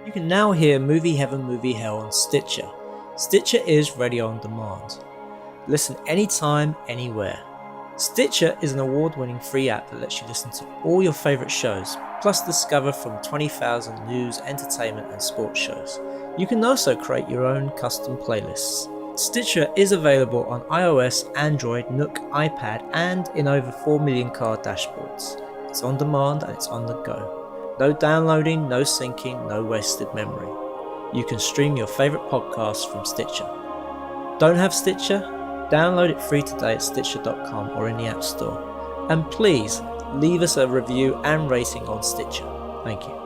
You can now hear Movie Heaven, Movie Hell on Stitcher. Stitcher is radio on demand. Listen anytime, anywhere. Stitcher is an award-winning free app that lets you listen to all your favourite shows, plus discover from 20,000 news, entertainment and sports shows. You can also create your own custom playlists. Stitcher is available on iOS, Android, Nook, iPad and in over 4 million car dashboards. It's on demand and it's on the go. No downloading, no syncing, no wasted memory. You can stream your favourite podcasts from Stitcher. Don't have Stitcher? Download it free today at Stitcher.com or in the App Store. And please, leave us a review and rating on Stitcher. Thank you.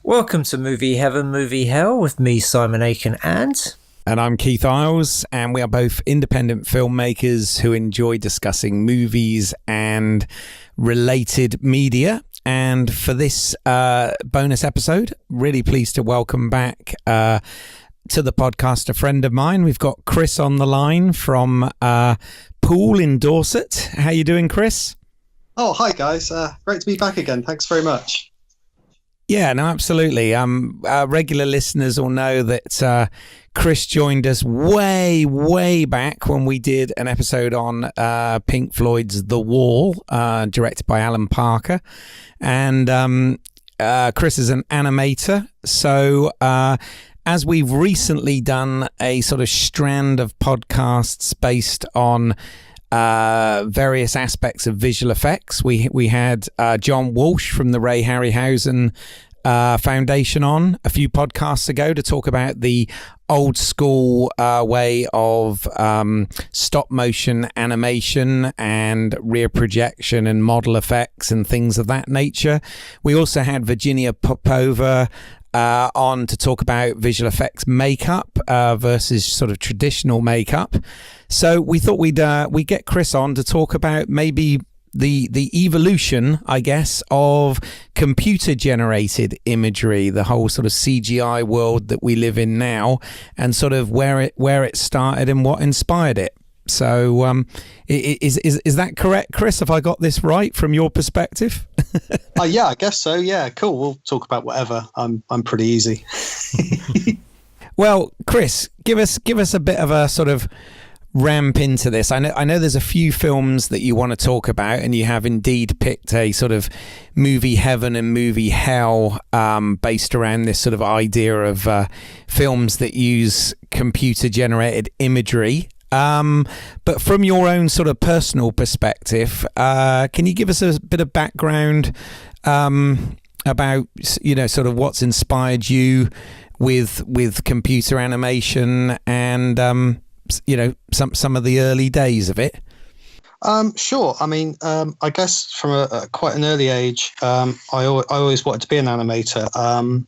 Welcome to Movie Heaven, Movie Hell with me, Simon Aitken, and I'm Keith Eyles, and we are both independent filmmakers who enjoy discussing movies and related media. And for this bonus episode, really pleased to welcome back to the podcast a friend of mine. We've got Chris on the line from Poole in Dorset. How you doing, Chris? Oh, hi guys. Great to be back again. Thanks very much. Yeah, no, absolutely. Regular listeners will know that Chris joined us way back when we did an episode on Pink Floyd's The Wall, directed by Alan Parker. And Chris is an animator. So as we've recently done a sort of strand of podcasts based on various aspects of visual effects. We had John Walsh from the Ray Harryhausen Foundation on a few podcasts ago to talk about the old school way of stop motion animation and rear projection and model effects and things of that nature. We also had Virginia Popova on to talk about visual effects makeup versus sort of traditional makeup. So we thought we'd get Chris on to talk about maybe the evolution, I guess, of computer generated imagery, the whole sort of CGI world that we live in now, and sort of where it started and what inspired it. So is that correct, Chris? Have I got this right from your perspective? Yeah, I guess so. Yeah, cool. We'll talk about whatever. I'm pretty easy. Well, Chris, give us a bit of a sort of ramp into this. I know there's a few films that you want to talk about, and you have indeed picked a sort of movie heaven and movie hell based around this sort of idea of films that use computer generated imagery. But from your own sort of personal perspective, can you give us a bit of background about, you know, sort of what's inspired you with computer animation and you know, some of the early days of it? Sure. I mean, I guess from a quite an early age, I always wanted to be an animator.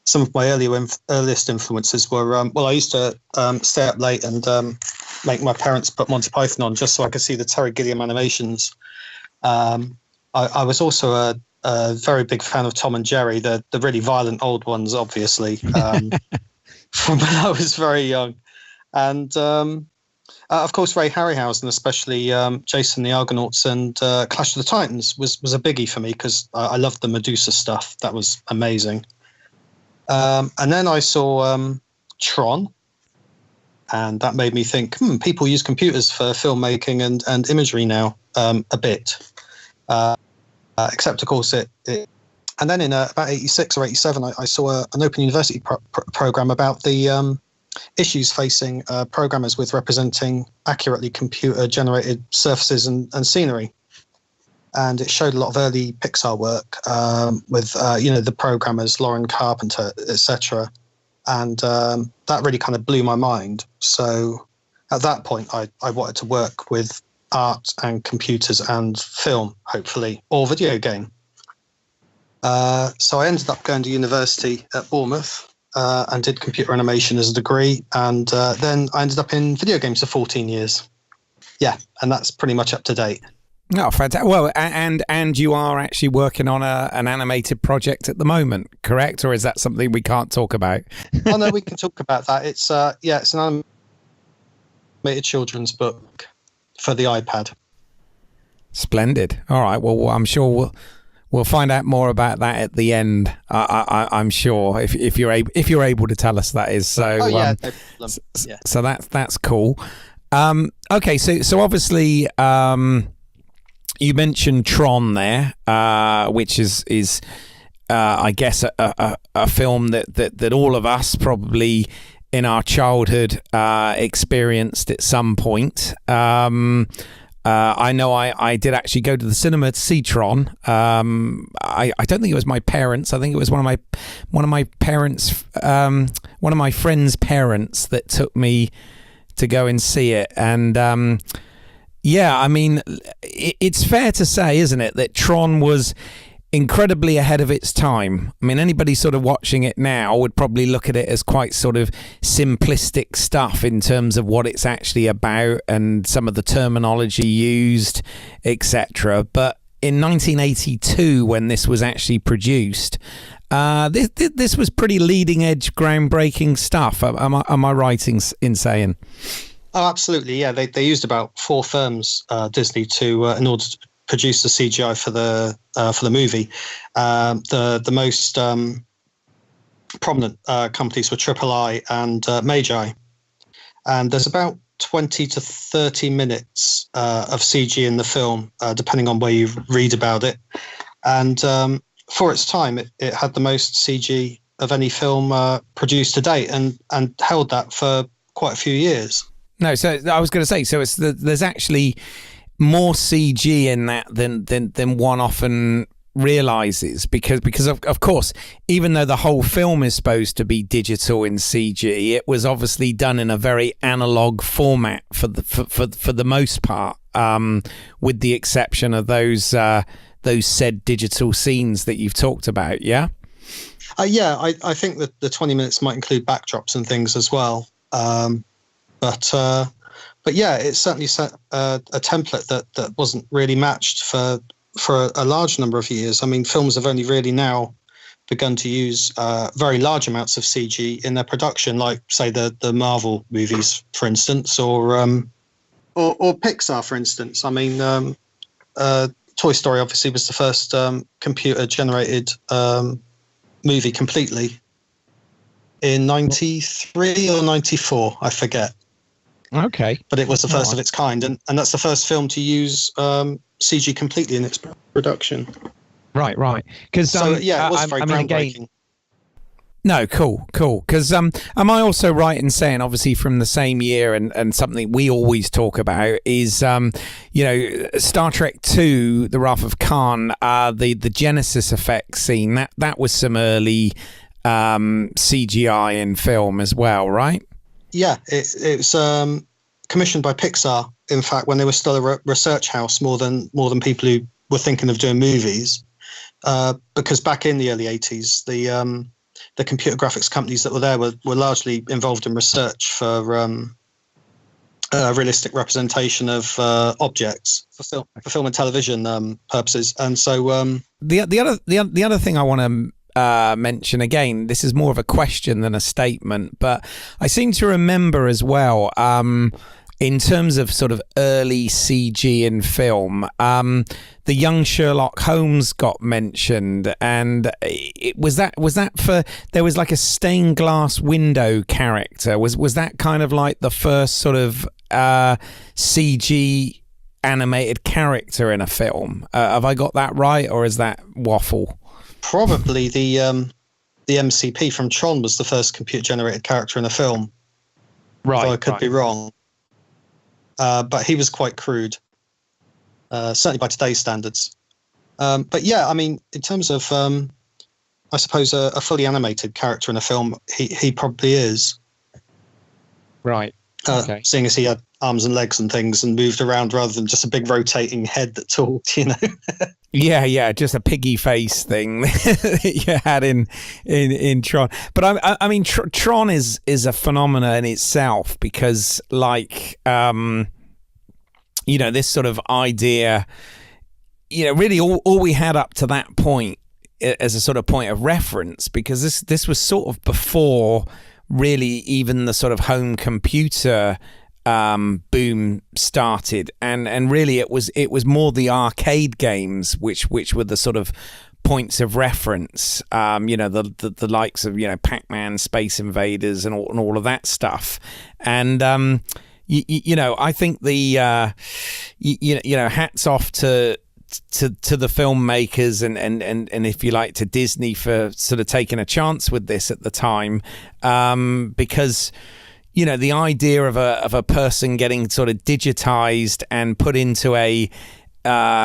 Some of my earliest influences were, I used to stay up late and make my parents put Monty Python on just so I could see the Terry Gilliam animations. I was also a very big fan of Tom and Jerry, the really violent old ones, obviously, from when I was very young. And, of course, Ray Harryhausen, especially Jason the Argonauts and Clash of the Titans was a biggie for me because I loved the Medusa stuff. That was amazing. And then I saw Tron, and that made me think, people use computers for filmmaking and imagery now a bit. Except, of course, it and then in about 86 or 87, I saw an Open University program about the issues facing programmers with representing accurately computer-generated surfaces and scenery. And it showed a lot of early Pixar work with, the programmers, Lauren Carpenter, etc. And that really kind of blew my mind. So at that point, I wanted to work with art and computers and film, hopefully, or video game. So I ended up going to university at Bournemouth and did computer animation as a degree. And then I ended up in video games for 14 years. Yeah, and that's pretty much up to date. Oh, fantastic. Well, and you are actually working on an animated project at the moment, correct? Or is that something we can't talk about? Oh, no, we can talk about that. It's it's an animated children's book for the iPad. Splendid. All right. Well, I'm sure we'll find out more about that at the end. I'm sure if you're able to tell us, that is. So no problem. Yeah. So that's cool. Okay. So obviously, you mentioned Tron there, which is I guess a film that all of us probably in our childhood experienced at some point. I know I did actually go to the cinema to see Tron. I don't think it was my parents. I think it was one of my parents, one of my friends' parents that took me to go and see it. And yeah, I mean, it's fair to say, isn't it, that Tron was incredibly ahead of its time. I mean, anybody sort of watching it now would probably look at it as quite sort of simplistic stuff in terms of what it's actually about and some of the terminology used, etc. But in 1982, when this was actually produced, this was pretty leading edge, groundbreaking stuff. Am I right in saying? Oh, absolutely. Yeah, they used about 4 firms, Disney, to in order to produce the CGI for the movie. The most prominent companies were Triple I and Magi. And there's about 20 to 30 minutes of CG in the film, depending on where you read about it. And for its time, it had the most CG of any film produced to date, and held that for quite a few years. No, so I was going to say, so there's actually more CG in that than one often realizes, because of course, even though the whole film is supposed to be digital in CG, it was obviously done in a very analog format for the most part, with the exception of those said digital scenes that you've talked about. Yeah. I think that the 20 minutes might include backdrops and things as well. But yeah, it certainly set a template that wasn't really matched for a large number of years. I mean, films have only really now begun to use very large amounts of CG in their production, like say the Marvel movies, for instance, or Pixar, for instance. I mean, Toy Story obviously was the first computer-generated movie completely in 93 or 94, I forget. Okay. But it was the first of its kind, and that's the first film to use CG completely in its production. Right. Because it was very groundbreaking. No, cool. Because am I also right in saying, obviously from the same year, and something we always talk about is, Star Trek II: The Wrath of Khan, the Genesis effect scene, that was some early CGI in film as well, right? Yeah, it was commissioned by Pixar. In fact, when they were still a research house, more than people who were thinking of doing movies, because back in the early 80s, the computer graphics companies that were there were largely involved in research for realistic representation of objects for film and television purposes. And so the other thing I want to mention, again, this is more of a question than a statement, but I seem to remember as well, in terms of sort of early CG in film, the young Sherlock Holmes got mentioned, and was that for, there was like a stained glass window character, was that kind of like the first sort of CG animated character in a film? Have I got that right, or is that waffle? Probably the MCP from Tron was the first computer-generated character in a film. Right. Although I could be wrong. But he was quite crude, certainly by today's standards. But yeah, I mean, in terms of, I suppose, a fully animated character in a film, he probably is. Right. Okay. Seeing as he had arms and legs and things and moved around rather than just a big rotating head that talked, you know. Yeah, just a piggy face thing that you had in Tron. But I mean, Tron is a phenomena in itself because, like, this sort of idea, really all we had up to that point as a sort of point of reference, because this was sort of before really even the sort of home computer boom started, and really it was more the arcade games which were the sort of points of reference, the likes of Pac-Man, Space Invaders, and all of that stuff. And I think the hats off to the filmmakers and if you like to Disney for sort of taking a chance with this at the time, because the idea of a person getting sort of digitized and put into a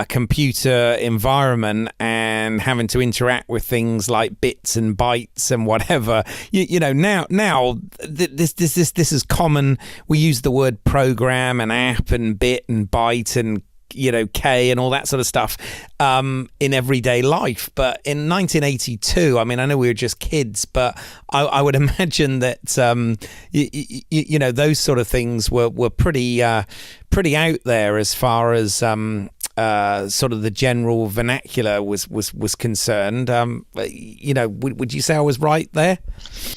computer environment and having to interact with things like bits and bytes and whatever, now this is common. We use the word program and app and bit and byte and K and all that sort of stuff in everyday life. But in 1982, I mean, I know we were just kids, but I would imagine that those sort of things were pretty out there as far as sort of the general vernacular was concerned. Would you say I was right there?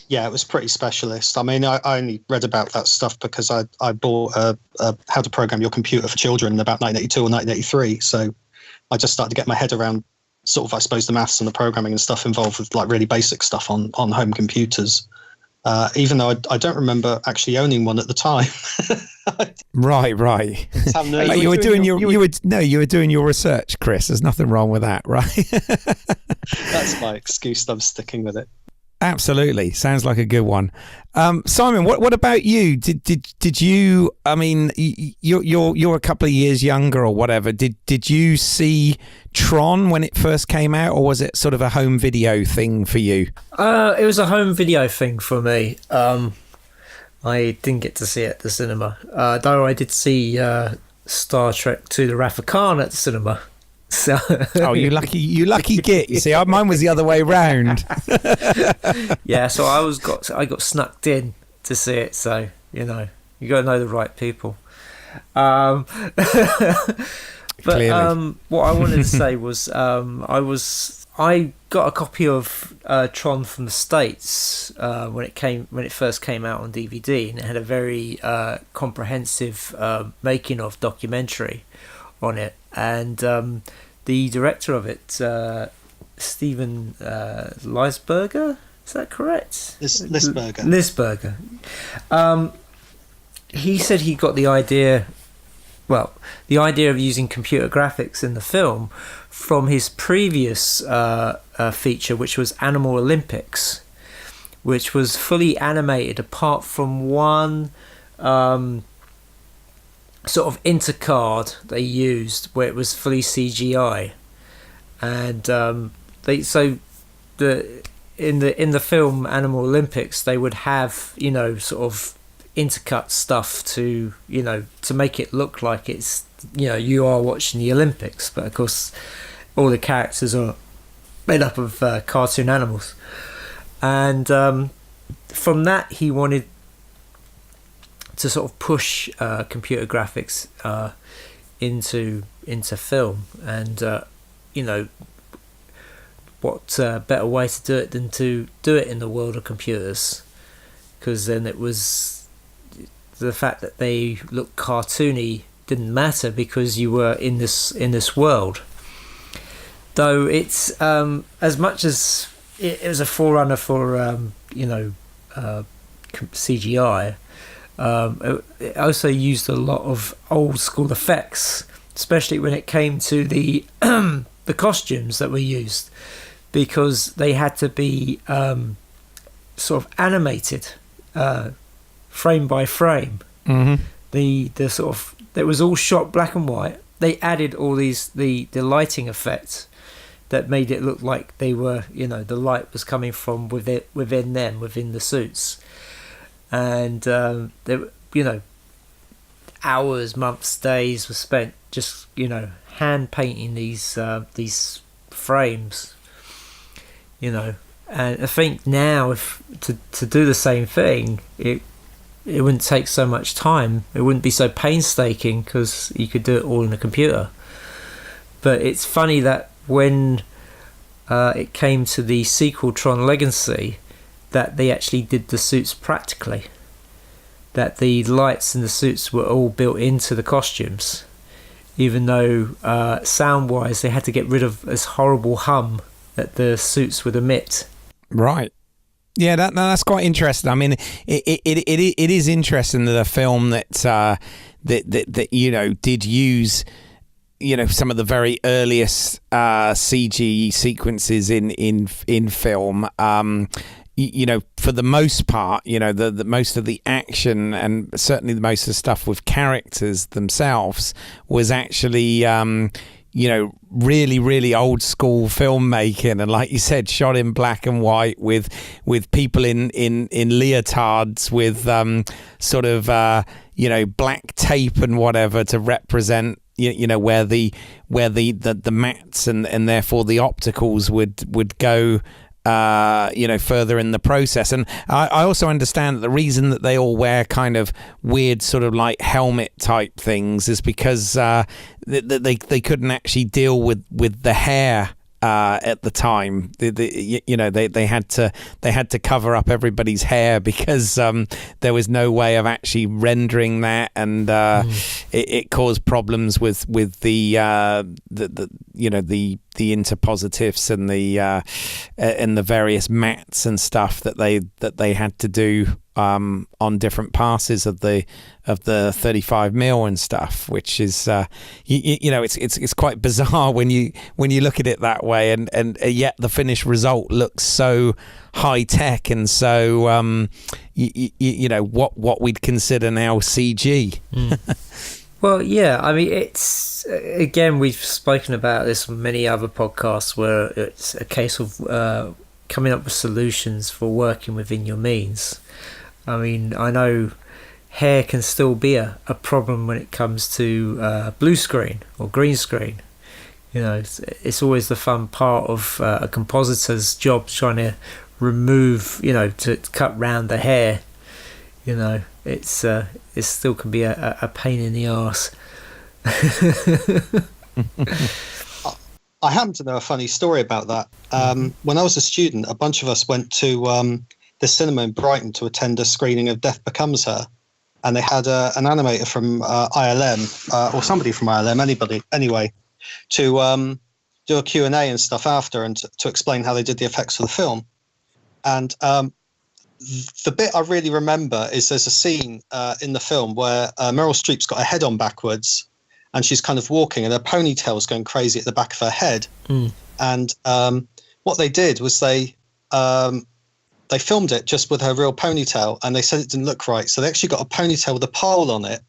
Yeah, it was pretty specialist. I mean, I only read about that stuff because I bought How to Program Your Computer for Children in about 1982 or 1983. So I just started to get my head around sort of, I suppose, the maths and the programming and stuff involved with like really basic stuff on home computers. Even though I don't remember actually owning one at the time. Right. You were doing your research, Chris. There's nothing wrong with that, right? That's my excuse. I'm sticking with it. Absolutely, sounds like a good one. Simon, what about you? Did you? I mean, you're a couple of years younger or whatever. Did you see Tron when it first came out, or was it sort of a home video thing for you? It was a home video thing for me. I didn't get to see it at the cinema, though I did see Star Trek II: The Wrath of Khan at the cinema. So oh, you lucky git. You see, mine was the other way round. Yeah, so I got snucked in to see it. So you got to know the right people. But what I wanted to say was I got a copy of Tron from the States when it first came out on DVD, and it had a very comprehensive making of documentary on it, and the director of it, Steven Lisberger, is that correct? Lisberger. He said he got the idea of using computer graphics in the film from his previous feature, which was Animal Olympics, which was fully animated apart from one sort of intercard they used where it was fully CGI, and in the film Animal Olympics they would have sort of intercut stuff to make it look like it's you are watching the Olympics, but of course all the characters are made up of cartoon animals, and from that he wanted to sort of push computer graphics into film, and what better way to do it than to do it in the world of computers, because then it was the fact that they looked cartoony didn't matter because you were in this world. Though it's as much as it was a forerunner for CGI. It also used a lot of old school effects, especially when it came to the the costumes that were used, because they had to be sort of animated frame by frame. Mm-hmm. The sort of, it was all shot black and white. They added all these the lighting effects that made it look like they were the light was coming from within the suits. And hours, months, days were spent just, hand painting these frames, and I think now if to do the same thing, it wouldn't take so much time. It wouldn't be so painstaking because you could do it all in a computer. But it's funny that when it came to the sequel Tron Legacy, that they actually did the suits practically. That the lights in the suits were all built into the costumes, even though sound-wise they had to get rid of this horrible hum that the suits would emit. Right. Yeah, that's quite interesting. I mean, it is interesting that a film that did use some of the very earliest CG sequences in film. For the most part, the most of the action and certainly the most of the stuff with characters themselves was actually really, really old school filmmaking, and like you said, shot in black and white with people in leotards with black tape and whatever to represent where the mats and therefore the opticals would go further in the process. And I also understand that the reason that they all wear kind of weird sort of like helmet type things is because they couldn't actually deal with the hair at the time. They had to cover up everybody's hair because there was no way of actually rendering that, and it caused problems with the interpositives and the various mats and stuff that they had to do on different passes of the 35mm and stuff, which is it's quite bizarre when you look at it that way, and yet the finished result looks so high tech and so what we'd consider now CG. Well, yeah, I mean, it's, again, we've spoken about this on many other podcasts where it's a case of coming up with solutions for working within your means. I mean, I know hair can still be a problem when it comes to blue screen or green screen. It's always the fun part of a compositor's job, trying to remove, to cut round the hair. It still can be a pain in the arse. I happen to know a funny story about that. When I was a student, a bunch of us went to the cinema in Brighton to attend a screening of Death Becomes Her, and they had an animator from ILM, or somebody from ILM, anyway, to do a Q&A and stuff after, and to explain how they did the effects for the film. And the bit I really remember is there's a scene in the film where Meryl Streep's got her head on backwards, and she's kind of walking, and her ponytail's going crazy at the back of her head. And what they did was they filmed it just with her real ponytail, and they said it didn't look right. So they actually got a ponytail with a pole on it,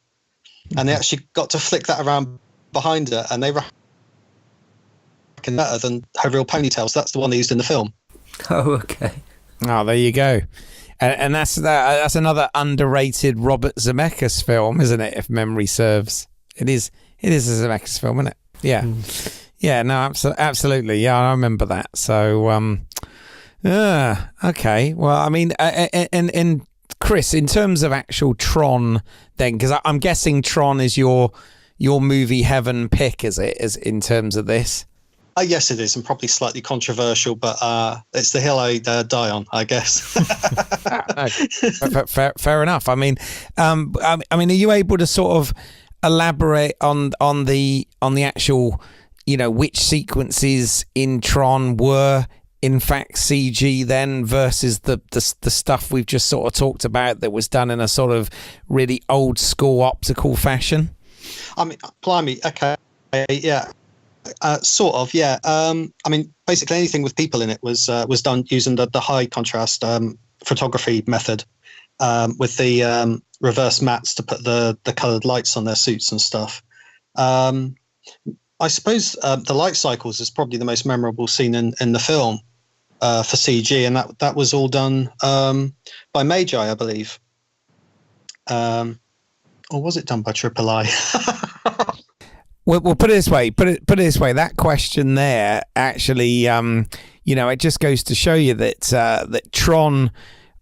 and they actually got to flick that around behind her, and they reckon better than her real ponytail. So that's the one they used in the film. Oh, okay. Oh, there you go. And that's another underrated Robert Zemeckis film, isn't it? If memory serves, it is a Zemeckis film, isn't it? Yeah, yeah. No, absolutely. Yeah, I remember that. So, okay. Well, I mean, and Chris, in terms of actual Tron, then, because I'm guessing Tron is your movie heaven pick, is it? As in terms of this. Yes, it is, and probably slightly controversial, but it's the hill I die on, I guess. No, fair enough. I mean, are you able to sort of elaborate on the actual, which sequences in Tron were in fact CG then versus the stuff we've just sort of talked about that was done in a sort of really old school optical fashion? I mean, blimey, okay, yeah. Sort of, yeah. I mean, basically anything with people in it was done using the high contrast photography method, with the reverse mats to put the coloured lights on their suits and stuff. I suppose the light cycles is probably the most memorable scene in the film for CG, and that was all done by Magi, I believe. or was it done by Triple I? We'll put it this way. Put it this way. That question there actually, it just goes to show you that that Tron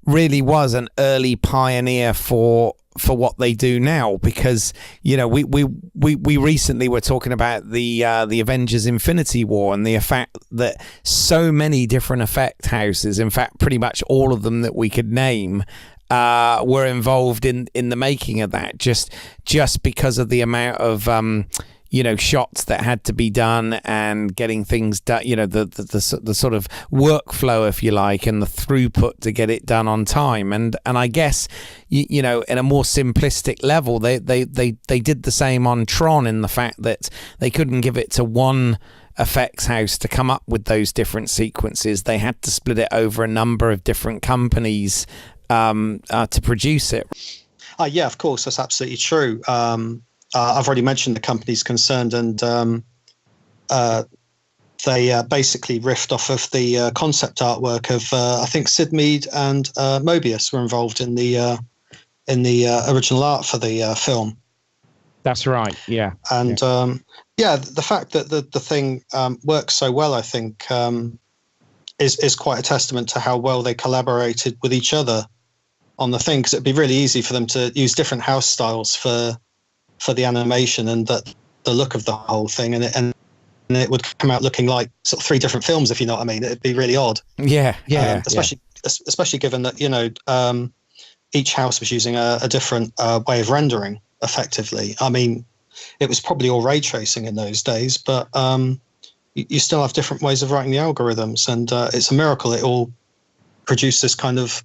really was an early pioneer for what they do now, because we recently were talking about the Avengers Infinity War and the fact that so many different effect houses, in fact pretty much all of them that we could name, were involved in the making of that, just because of the amount of shots that had to be done and getting things done, the sort of workflow, if you like, and the throughput to get it done on time. And I guess, in a more simplistic level, they did the same on Tron, in the fact that they couldn't give it to one effects house to come up with those different sequences. They had to split it over a number of different companies to produce it. Yeah, of course, that's absolutely true. I've already mentioned the companies concerned, and they basically riffed off of the concept artwork of I think Sid Mead and Mobius were involved in the original art for the film. That's right. Yeah. And the fact that the thing works so well, I think, is quite a testament to how well they collaborated with each other on the thing, because it'd be really easy for them to use different house styles for the animation and the look of the whole thing, and it would come out looking like sort of three different films, if you know what I mean. It'd be really odd. Especially given that each house was using a different way of rendering effectively. I mean, it was probably all ray tracing in those days, but you still have different ways of writing the algorithms, and it's a miracle it all produced this kind of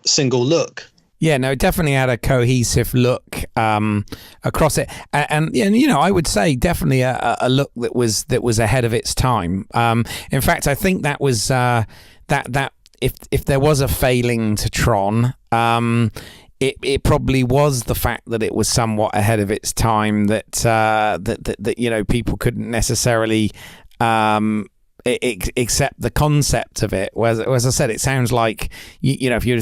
single look. Yeah, no, it definitely had a cohesive look across it, and I would say definitely a look that was ahead of its time. In fact, I think that was that if there was a failing to Tron, it probably was the fact that it was somewhat ahead of its time, that people couldn't necessarily accept the concept of it. Whereas, as I said, it sounds like if you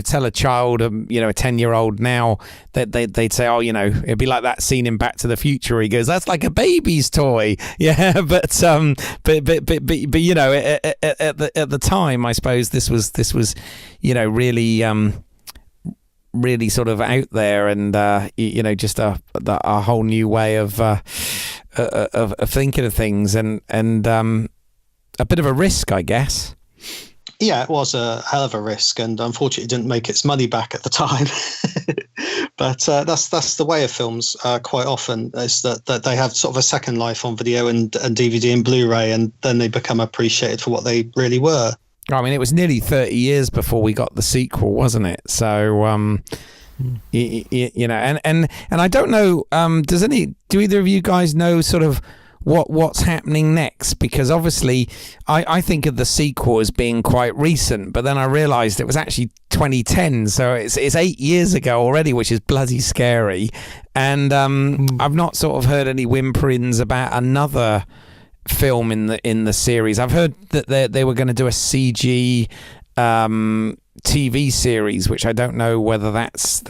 tell a child, a 10-year-old now, that they'd say, it'd be like that scene in Back to the Future. He goes, "That's like a baby's toy." Yeah, but at the time, I suppose this was really sort of out there, and just a whole new way of thinking of things, and a bit of a risk, I guess. Yeah, it was a hell of a risk, and unfortunately it didn't make its money back at the time. But that's the way of films quite often, is that they have sort of a second life on video and DVD and Blu-ray, and then they become appreciated for what they really were. I mean, it was nearly 30 years before we got the sequel, wasn't it? So, and I don't know, do either of you guys know sort of what's happening next? Because obviously I think of the sequel as being quite recent, but then I realized it was actually 2010, so it's 8 years ago already, which is bloody scary. And I've not sort of heard any whimperings about another film in the series. I've heard that they were going to do a CG TV series, which I don't know whether that's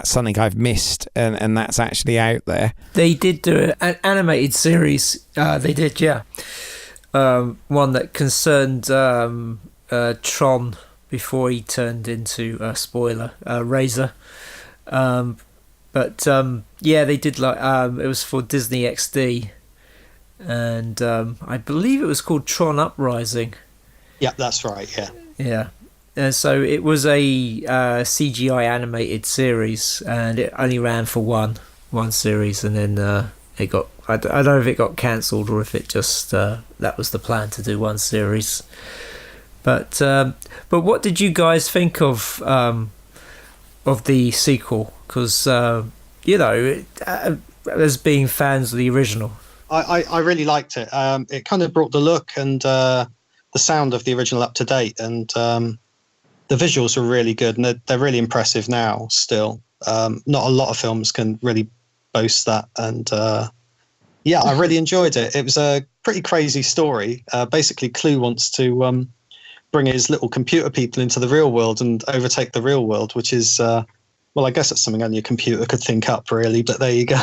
something I've missed, and that's actually out there. They did do an animated series. They did, yeah. One that concerned Tron before he turned into a spoiler, Razor. But they did it was for Disney XD, and I believe it was called Tron Uprising. Yeah, that's right. Yeah. And so it was a CGI animated series, and it only ran for one series, and then it got. I don't know if it got cancelled or if it just that was the plan, to do one series. But what did you guys think of the sequel? Because as being fans of the original, I really liked it. It kind of brought the look and the sound of the original up to date, and the visuals were really good, and they're really impressive now still. Not a lot of films can really boast that, and I really enjoyed it. It was a pretty crazy story. Basically, Clue wants to bring his little computer people into the real world and overtake the real world, which is Well, I guess it's something only a computer could think up, really. But there you go.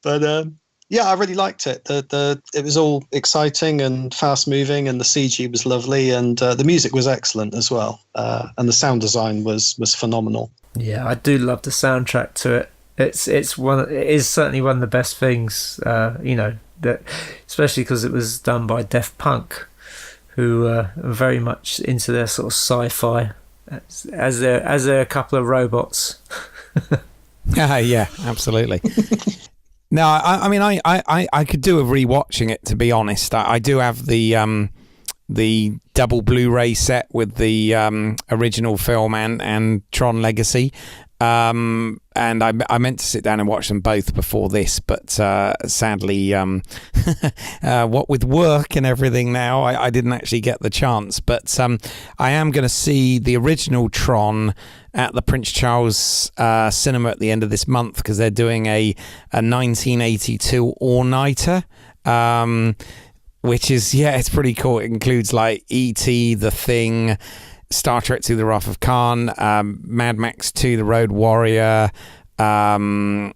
But yeah, I really liked it. It was all exciting and fast moving, and the CG was lovely, and the music was excellent as well, and the sound design was phenomenal. Yeah, I do love the soundtrack to it. It is certainly one of the best things, that, especially because it was done by Daft Punk, who are very much into their sort of sci-fi, as they're a couple of robots. Yeah, absolutely. No, I mean, I could do with rewatching it, to be honest. I do have the double Blu-ray set with the original film and Tron Legacy. And I meant to sit down and watch them both before this, but sadly, what with work and everything now, I didn't actually get the chance. But I am going to see the original Tron at the Prince Charles Cinema at the end of this month, because they're doing a 1982 all-nighter, which is, it's pretty cool. It includes like E.T., The Thing, Star Trek II: The Wrath of Khan, Mad Max 2: The Road Warrior, Tron,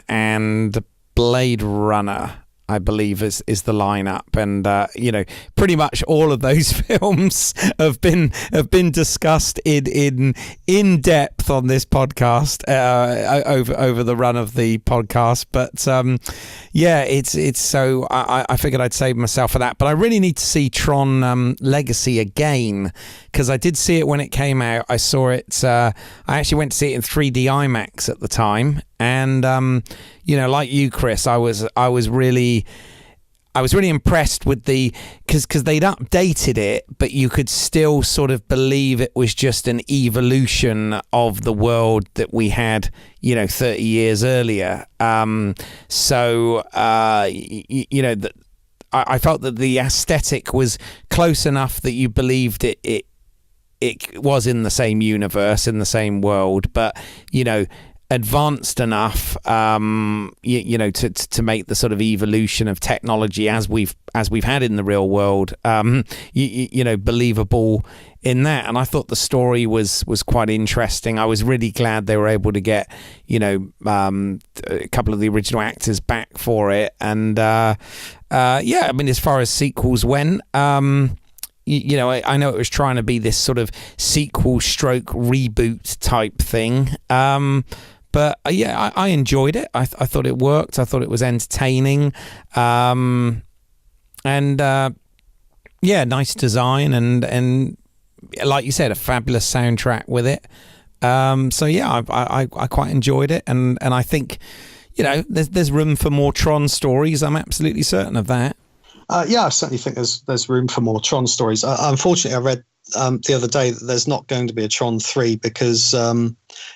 and Blade Runner, I believe is the lineup. And pretty much all of those films have been discussed in depth on this podcast over the run of the podcast. But it's so I figured I'd save myself for that. But I really need to see Tron Legacy again, because I did see it when it came out. I saw it. I actually went to see it in 3D IMAX at the time, and like you, Chris, I was really impressed with because they'd updated it, but you could still sort of believe it was just an evolution of the world that we had, 30 years earlier. I felt that the aesthetic was close enough that you believed it was in the same universe, in the same world, but advanced enough, to make the sort of evolution of technology as we've had in the real world, believable in that. And I thought the story was quite interesting. I was really glad they were able to get, a couple of the original actors back for it. And I mean, as far as sequels went, I know it was trying to be this sort of sequel stroke reboot type thing. But I enjoyed it. I thought it worked. I thought it was entertaining. Nice design and like you said, a fabulous soundtrack with it. I quite enjoyed it, and I think there's room for more Tron stories. I'm absolutely certain of that. I certainly think there's room for more Tron stories. Unfortunately, I read the other day that there's not going to be a Tron 3 because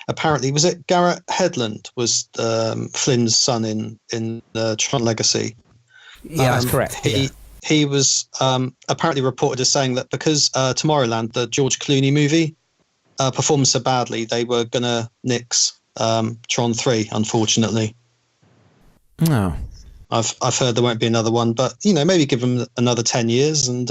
apparently, was it Garrett Hedlund was Flynn's son in Tron Legacy? Yeah, that's correct. He was apparently reported as saying that because Tomorrowland, the George Clooney movie, performed so badly, they were going to nix Tron 3, unfortunately. No. I've heard there won't be another one, but maybe give them another 10 years and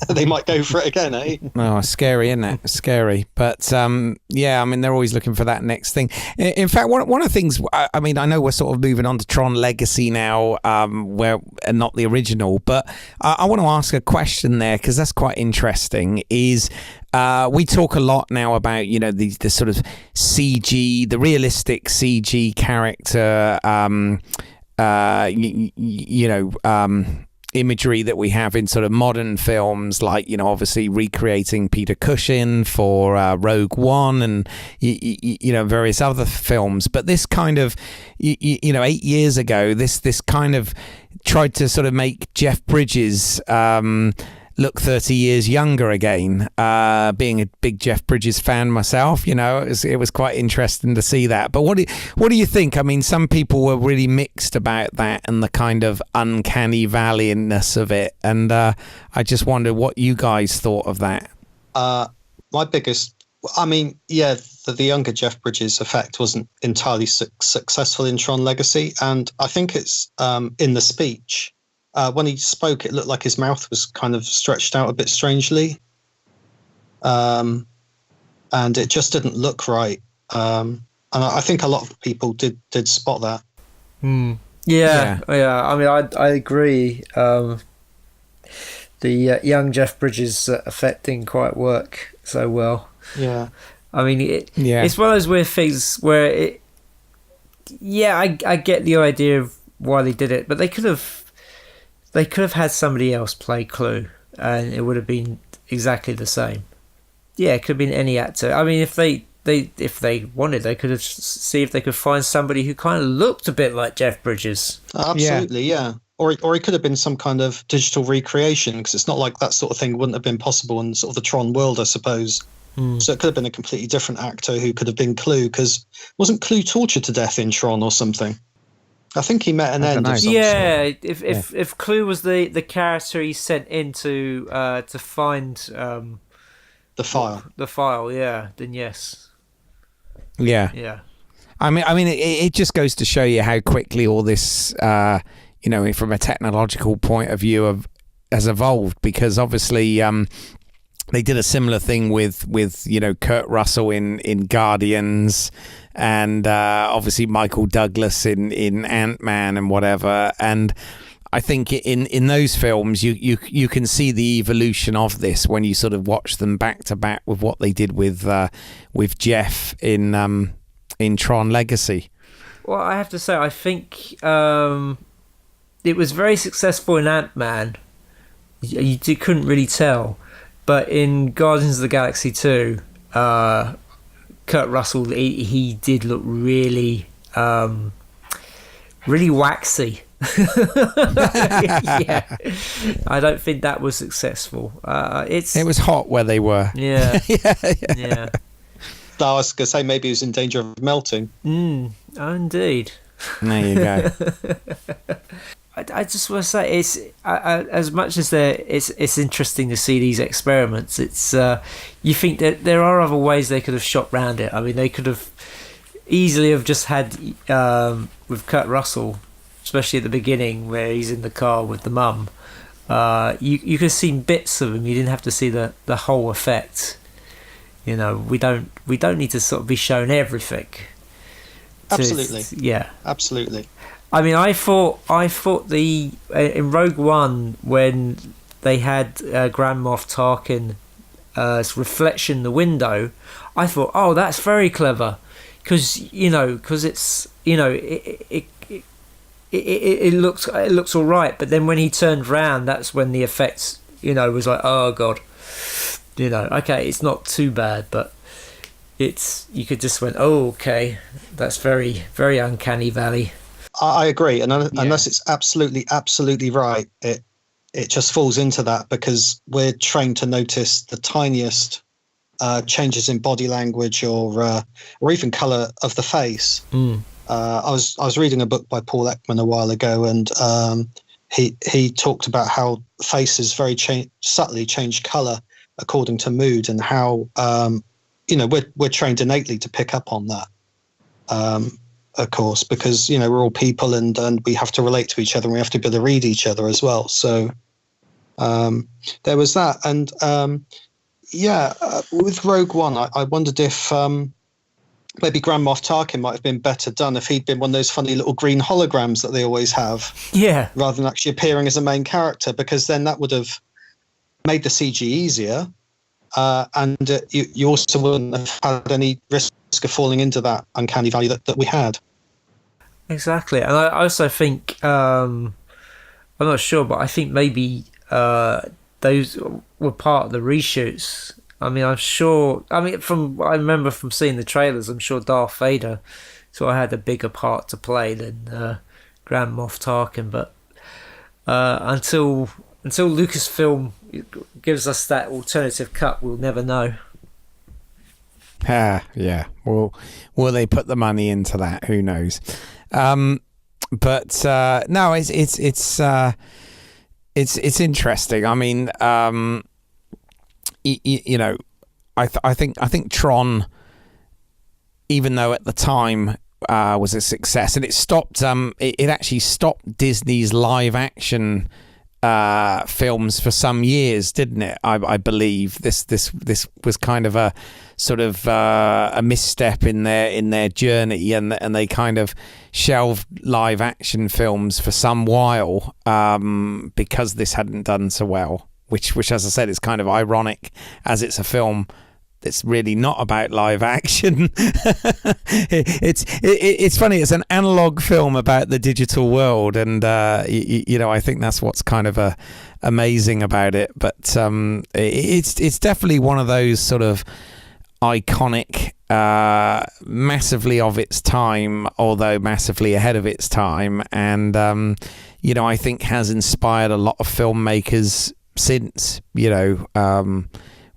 they might go for it again, eh? Oh, scary, isn't it? Scary. But I mean, they're always looking for that next thing. In fact, one of the things, I mean, I know we're sort of moving on to Tron Legacy now, where and not the original, but I want to ask a question there, because that's quite interesting. Is we talk a lot now about the sort of CG, the realistic CG character. Imagery that we have in sort of modern films, like obviously recreating Peter Cushing for Rogue One and various other films. But this kind of 8 years ago, this kind of tried to sort of make Jeff Bridges look 30 years younger again. Being a big Jeff Bridges fan myself, it was quite interesting to see that. But what do you think? I mean, some people were really mixed about that and the kind of uncanny valley-ness of it. And I just wondered what you guys thought of that. My biggest, the younger Jeff Bridges effect wasn't entirely successful in Tron Legacy. And I think it's in the speech. When he spoke, it looked like his mouth was kind of stretched out a bit strangely. and it just didn't look right. And I think a lot of people did spot that. Yeah. I mean, I agree. The young Jeff Bridges effect didn't quite work so well. Yeah. I mean, it's one of those weird things where I get the idea of why they did it, but they could have had somebody else play Clue, and it would have been exactly the same. Yeah, it could have been any actor. I mean, if they wanted, they could have see if they could find somebody who kind of looked a bit like Jeff Bridges. Absolutely, yeah. Or it could have been some kind of digital recreation, because it's not like that sort of thing wouldn't have been possible in sort of the Tron world, I suppose. So it could have been a completely different actor who could have been Clue, because wasn't Clue tortured to death in Tron or something? I think he met an end of some sort. If Clue was the character he sent in to find the file. The file, yeah, then yes. Yeah. Yeah. I mean, it just goes to show you how quickly all this, from a technological point of view, has evolved. Because obviously, they did a similar thing with Kurt Russell in Guardians, and obviously Michael Douglas in Ant-Man and whatever. And I think in those films, you can see the evolution of this when you sort of watch them back to back with what they did with Jeff in Tron Legacy. Well, I have to say, I think it was very successful in Ant-Man. You couldn't really tell, but in Guardians of the Galaxy 2, Kurt Russell he did look really really waxy. Yeah, I don't think that was successful. It was hot where they were. Yeah. Yeah. I was going to say maybe he was in danger of melting. Oh, indeed. There you go. I just want to say, it's as much as it's interesting to see these experiments. It's you think that there are other ways they could have shot round it. I mean, they could have easily have just had with Kurt Russell, especially at the beginning where he's in the car with the mum. You could have seen bits of him. You didn't have to see the whole effect. We don't need to sort of be shown everything. Absolutely. Yeah. Absolutely. I mean, I thought in Rogue One, when they had Grand Moff Tarkin's reflection in the window, I thought, oh, that's very clever, because it's it looks all right, but then when he turned round, that's when the effects was like, oh god, okay, it's not too bad, but you could just went, oh, okay, that's very, very uncanny valley. I agree, and unless it's absolutely right, it just falls into that, because we're trained to notice the tiniest changes in body language or even colour of the face. I was reading a book by Paul Ekman a while ago, and he talked about how faces very subtly change colour according to mood, and how we're trained innately to pick up on that. Of course, because we're all people, and we have to relate to each other, and we have to be able to read each other as well. So there was that, and with Rogue One, I wondered if maybe Grand Moff Tarkin might have been better done if he'd been one of those funny little green holograms that they always have, rather than actually appearing as a main character, because then that would have made the CG easier, and you also wouldn't have had any risk of falling into that uncanny valley that we had. Exactly. And I also think, I'm not sure, but I think maybe those were part of the reshoots. I mean, from what I remember from seeing the trailers, I'm sure Darth Vader sort of had a bigger part to play than Grand Moff Tarkin, but until Lucasfilm gives us that alternative cut, we'll never know. Yeah. Will they put the money into that? Who knows? But no, it's interesting. I mean, I think Tron, even though at the time was a success, and it stopped. It actually stopped Disney's live action films for some years, didn't it? I believe this was kind of a sort of a misstep in their journey, and they kind of shelved live action films for some while because this hadn't done so well. Which, as I said, is kind of ironic, as it's a film that's really not about live action. It's funny. It's an analog film about the digital world, and I think that's what's kind of amazing about it. But it's definitely one of those sort of iconic, massively of its time, although massively ahead of its time, and I think has inspired a lot of filmmakers since.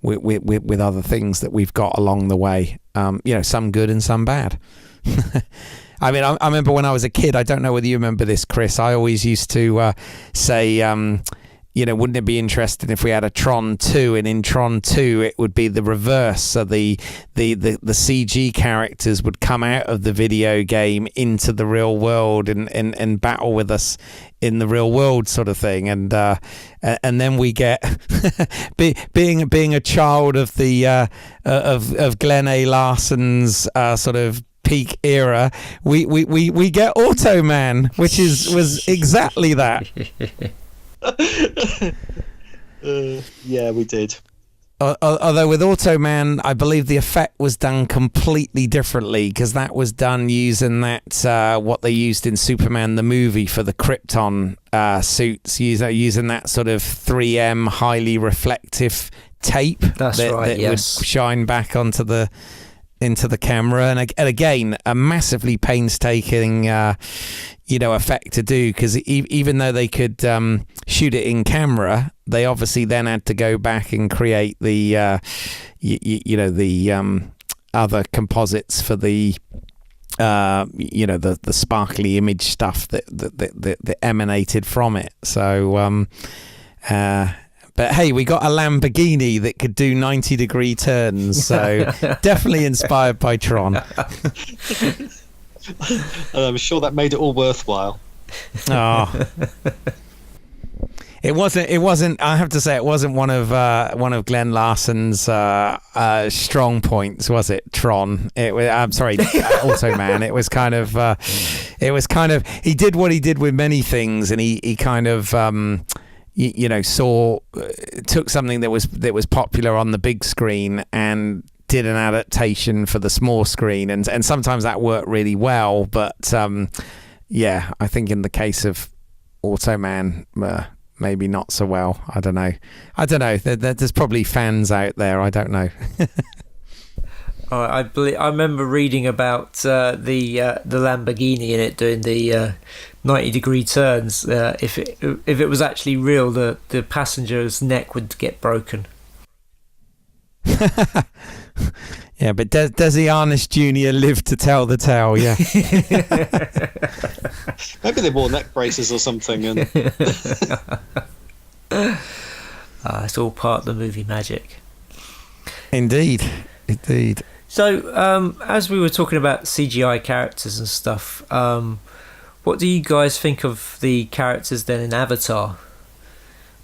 With other things that we've got along the way, some good and some bad. I mean, I remember when I was a kid, I don't know whether you remember this, Chris, I always used to say, wouldn't it be interesting if we had a Tron 2, and in Tron 2 it would be the reverse, so the CG characters would come out of the video game into the real world and battle with us in the real world, sort of thing, and then we get being a child of the of Glenn A. Larson's sort of peak era, we get Automan, which was exactly that. Yeah, we did. Although with Automan, I believe the effect was done completely differently, because that was done using that what they used in Superman the movie for the Krypton suits, using that sort of 3M highly reflective tape that would shine back into the camera, and again a massively painstaking effect to do, because even though they could shoot it in camera, they obviously then had to go back and create the other composites for the the sparkly image stuff that emanated from it. So but hey, we got a Lamborghini that could do 90-degree turns, so definitely inspired by Tron. And I'm sure that made it all worthwhile. Oh. It wasn't. I have to say, it wasn't one of Glenn Larson's strong points, was it? Tron. I'm sorry, Automan. It was kind of. He did what he did with many things, and he kind of. Took something that was popular on the big screen and did an adaptation for the small screen, and sometimes that worked really well, but I think in the case of Automan, maybe not so well. I don't know. There's probably fans out there. I don't know. I remember reading about the Lamborghini in it doing the 90-degree turns. If it was actually real, the passenger's neck would get broken. Yeah, but Desi Arnaz Jr. lived to tell the tale. Yeah. Maybe they wore neck braces or something. And it's all part of the movie magic. Indeed. So, as we were talking about CGI characters and stuff, what do you guys think of the characters then in Avatar,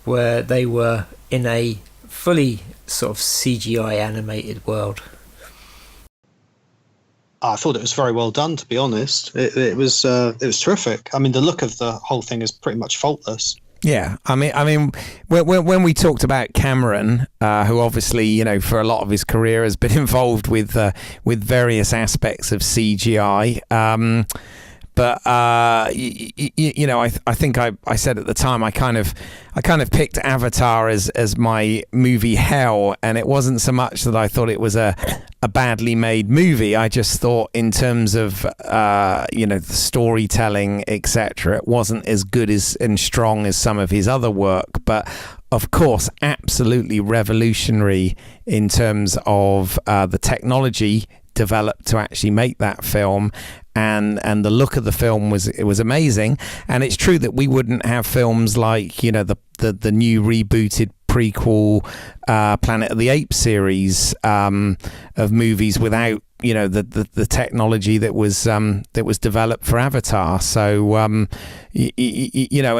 where they were in a fully sort of CGI animated world? I thought it was very well done, to be honest. It was terrific. I mean, the look of the whole thing is pretty much faultless. Yeah, I mean, when we talked about Cameron, who obviously, for a lot of his career has been involved with various aspects of CGI. But I think I said at the time I kind of picked Avatar as my movie hell, and it wasn't so much that I thought it was a badly made movie. I just thought in terms of the storytelling, etc., it wasn't as good and strong as some of his other work, but of course absolutely revolutionary in terms of the technology developed to actually make that film, and the look of the film was amazing. And it's true that we wouldn't have films like the new rebooted prequel Planet of the Apes series of movies without the technology that was developed for Avatar. So and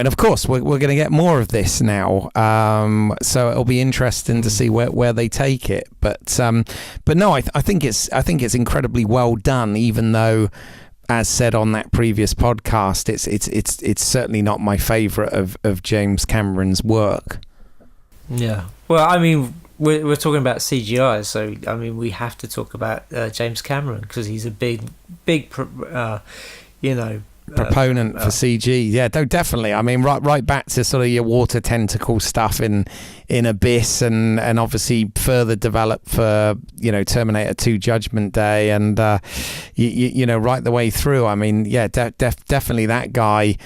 of course we're going to get more of this now. So it'll be interesting to see where they take it. But no, I think it's incredibly well done, even though, as said on that previous podcast, it's certainly not my favourite of James Cameron's work. Yeah. Well, I mean, we're talking about CGI, so I mean, we have to talk about James Cameron, because he's a big proponent for CG. Yeah, definitely. I mean, right back to sort of your water tentacle stuff in Abyss, and obviously further developed for Terminator 2 Judgment Day, and right the way through. I mean, yeah, definitely that guy,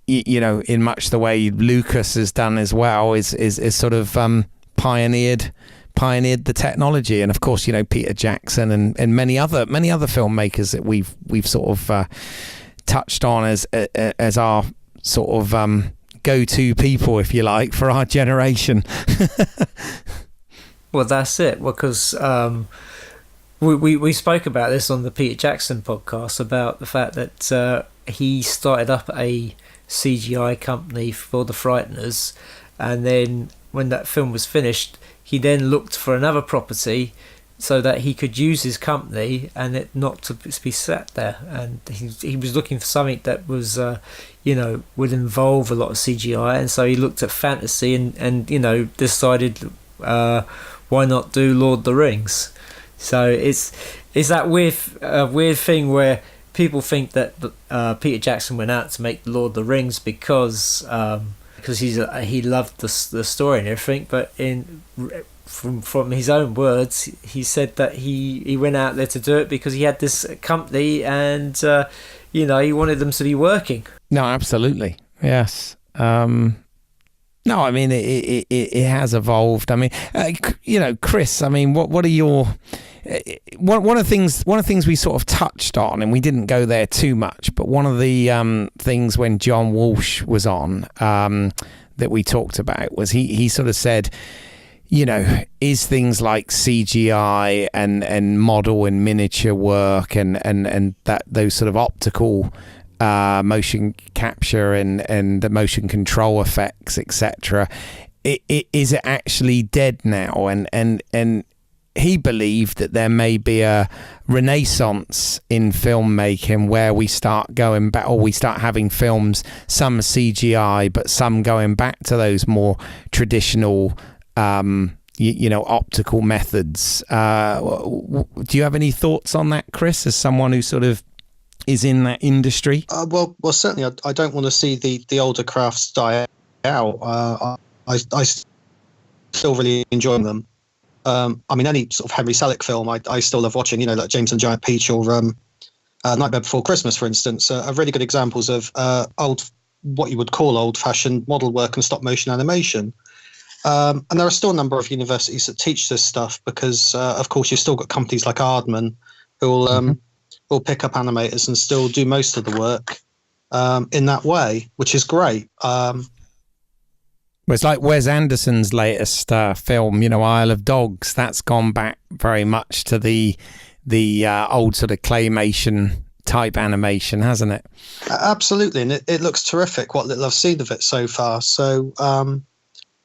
in much the way Lucas has done as well, is sort of pioneered the technology. And of course, Peter Jackson and many other filmmakers that we've sort of touched on as our sort of go-to people, if you like, for our generation. Well, that's it. Because we spoke about this on the Peter Jackson podcast, about the fact that he started up a CGI company for The Frighteners, and then when that film was finished, he then looked for another property so that he could use his company and it not to be sat there. And he was looking for something that was would involve a lot of CGI, and so he looked at fantasy and decided why not do Lord of the Rings. So it's that weird thing where people think that Peter Jackson went out to make Lord of the Rings because he loved the story and everything, but from his own words, he said that he went out there to do it because he had this company, and he wanted them to be working. No, absolutely, yes. No, I mean it has evolved. I mean, Chris. I mean, what are your one of the things we sort of touched on, and we didn't go there too much, but one of the things when John Walsh was on that we talked about was he sort of said, is things like CGI and model and miniature work and that those sort of optical motion capture and the motion control effects, etc. Is it actually dead now? And he believed that there may be a renaissance in filmmaking where we start going back, or we start having films, some CGI, but some going back to those more traditional optical methods. Do you have any thoughts on that, Chris, as someone who sort of is in that industry? Well, certainly I don't want to see the older crafts die out. I still really enjoy them. I mean, any sort of Henry Selick film I still love watching, like James and the Giant Peach or Nightmare Before Christmas, for instance, are really good examples of what you would call old-fashioned model work and stop-motion animation. And there are still a number of universities that teach this stuff because, of course, you've still got companies like Aardman who will pick up animators and still do most of the work in that way, which is great. Well, it's like Wes Anderson's latest film, Isle of Dogs. That's gone back very much to the old sort of claymation type animation, hasn't it? Absolutely, and it looks terrific. What little I've seen of it so far. So,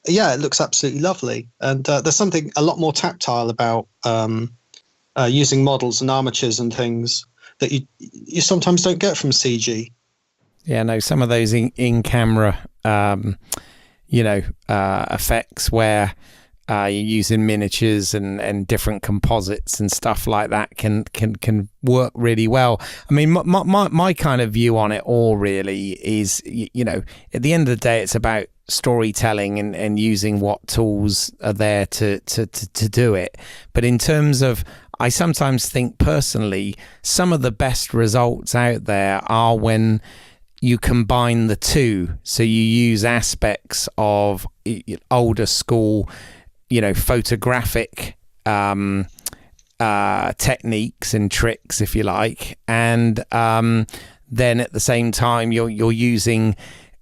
yeah, it looks absolutely lovely. And there's something a lot more tactile about using models and armatures and things that you sometimes don't get from CG. Yeah, no, some of those in-camera effects where you're using miniatures and different composites and stuff like that can work really well. I mean, my kind of view on it all really is, at the end of the day, it's about storytelling and using what tools are there to do it. But in terms of, I sometimes think personally, some of the best results out there are when you combine the two. So you use aspects of older school, photographic techniques and tricks, if you like, and then at the same time you're using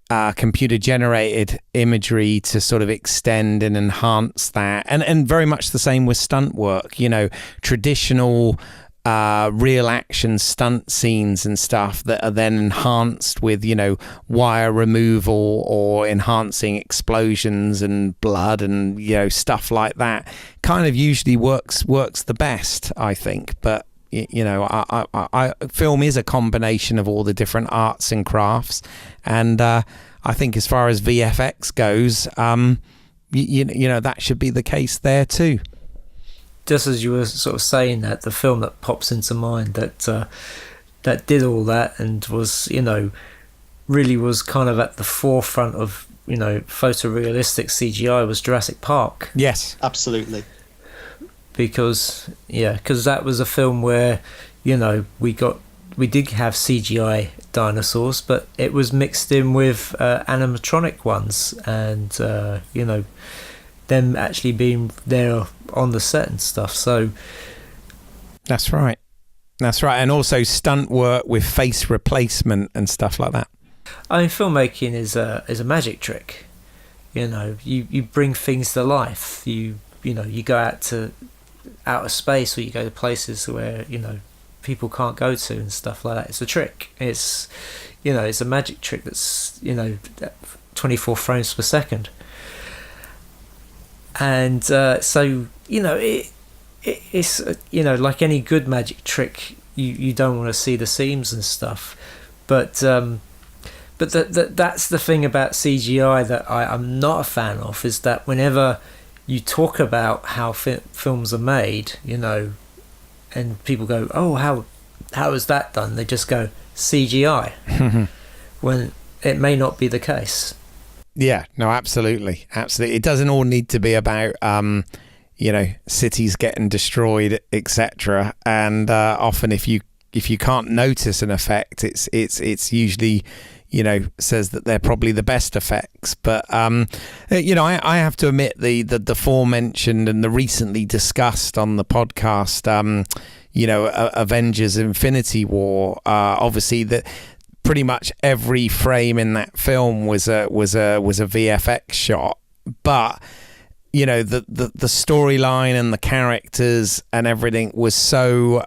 computer generated imagery to sort of extend and enhance that, and very much the same with stunt work. You know, traditional real action stunt scenes and stuff that are then enhanced with, you know, wire removal or enhancing explosions and blood and, you know, stuff like that kind of usually works the best, I think. But you know, I film is a combination of all the different arts and crafts, and I think as far as VFX goes, you know, that should be the case there too. Just as you were sort of saying that, the film that pops into mind that did all that and was, you know, really was kind of at the forefront of, you know, photorealistic CGI was Jurassic Park. Yes, absolutely. Because that was a film where, you know, we did have CGI dinosaurs, but it was mixed in with animatronic ones, and you know, them actually being there on the set and stuff. So that's right, and also stunt work with face replacement and stuff like that. I mean, filmmaking is a magic trick. You know, you bring things to life. You know, you go out to outer space, or you go to places where, you know, people can't go to and stuff like that. It's a trick. It's, you know, it's a magic trick that's, you know, 24 frames per second. And so, you know, it's you know, like any good magic trick, you don't want to see the seams and stuff. But that's the thing about CGI that I'm not a fan of, is that whenever you talk about how films are made, you know, and people go, oh, how is that done? They just go CGI, when it may not be the case. Yeah, no, absolutely. It doesn't all need to be about, you know, cities getting destroyed, etc. And often, if you can't notice an effect, it's usually, you know, says that they're probably the best effects. But you know, I have to admit the aforementioned and the recently discussed on the podcast, you know, Avengers Infinity War, obviously that pretty much every frame in that film was a VFX shot, but you know, the storyline and the characters and everything was so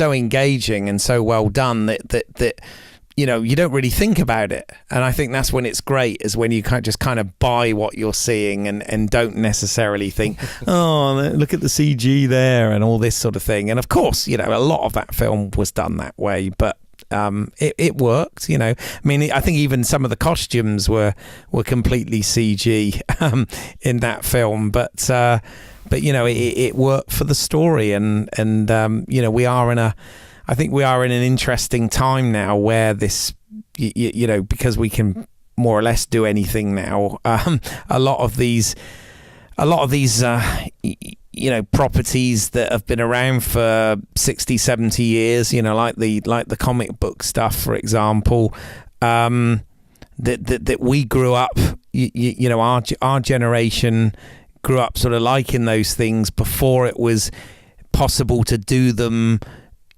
engaging and so well done that you know, you don't really think about it. And I think that's when it's great, is when you just kind of buy what you're seeing and don't necessarily think, oh, look at the CG there and all this sort of thing. And of course, you know, a lot of that film was done that way, but it worked, you know. I mean, I think even some of the costumes were completely CG in that film, but you know, it worked for the story, and you know, I think we are in an interesting time now where this, you know, because we can more or less do anything now. A lot of these, you know, properties that have been around for 60, 70 years, you know, like the comic book stuff, for example, that we grew up, you know, our generation grew up sort of liking those things before it was possible to do them,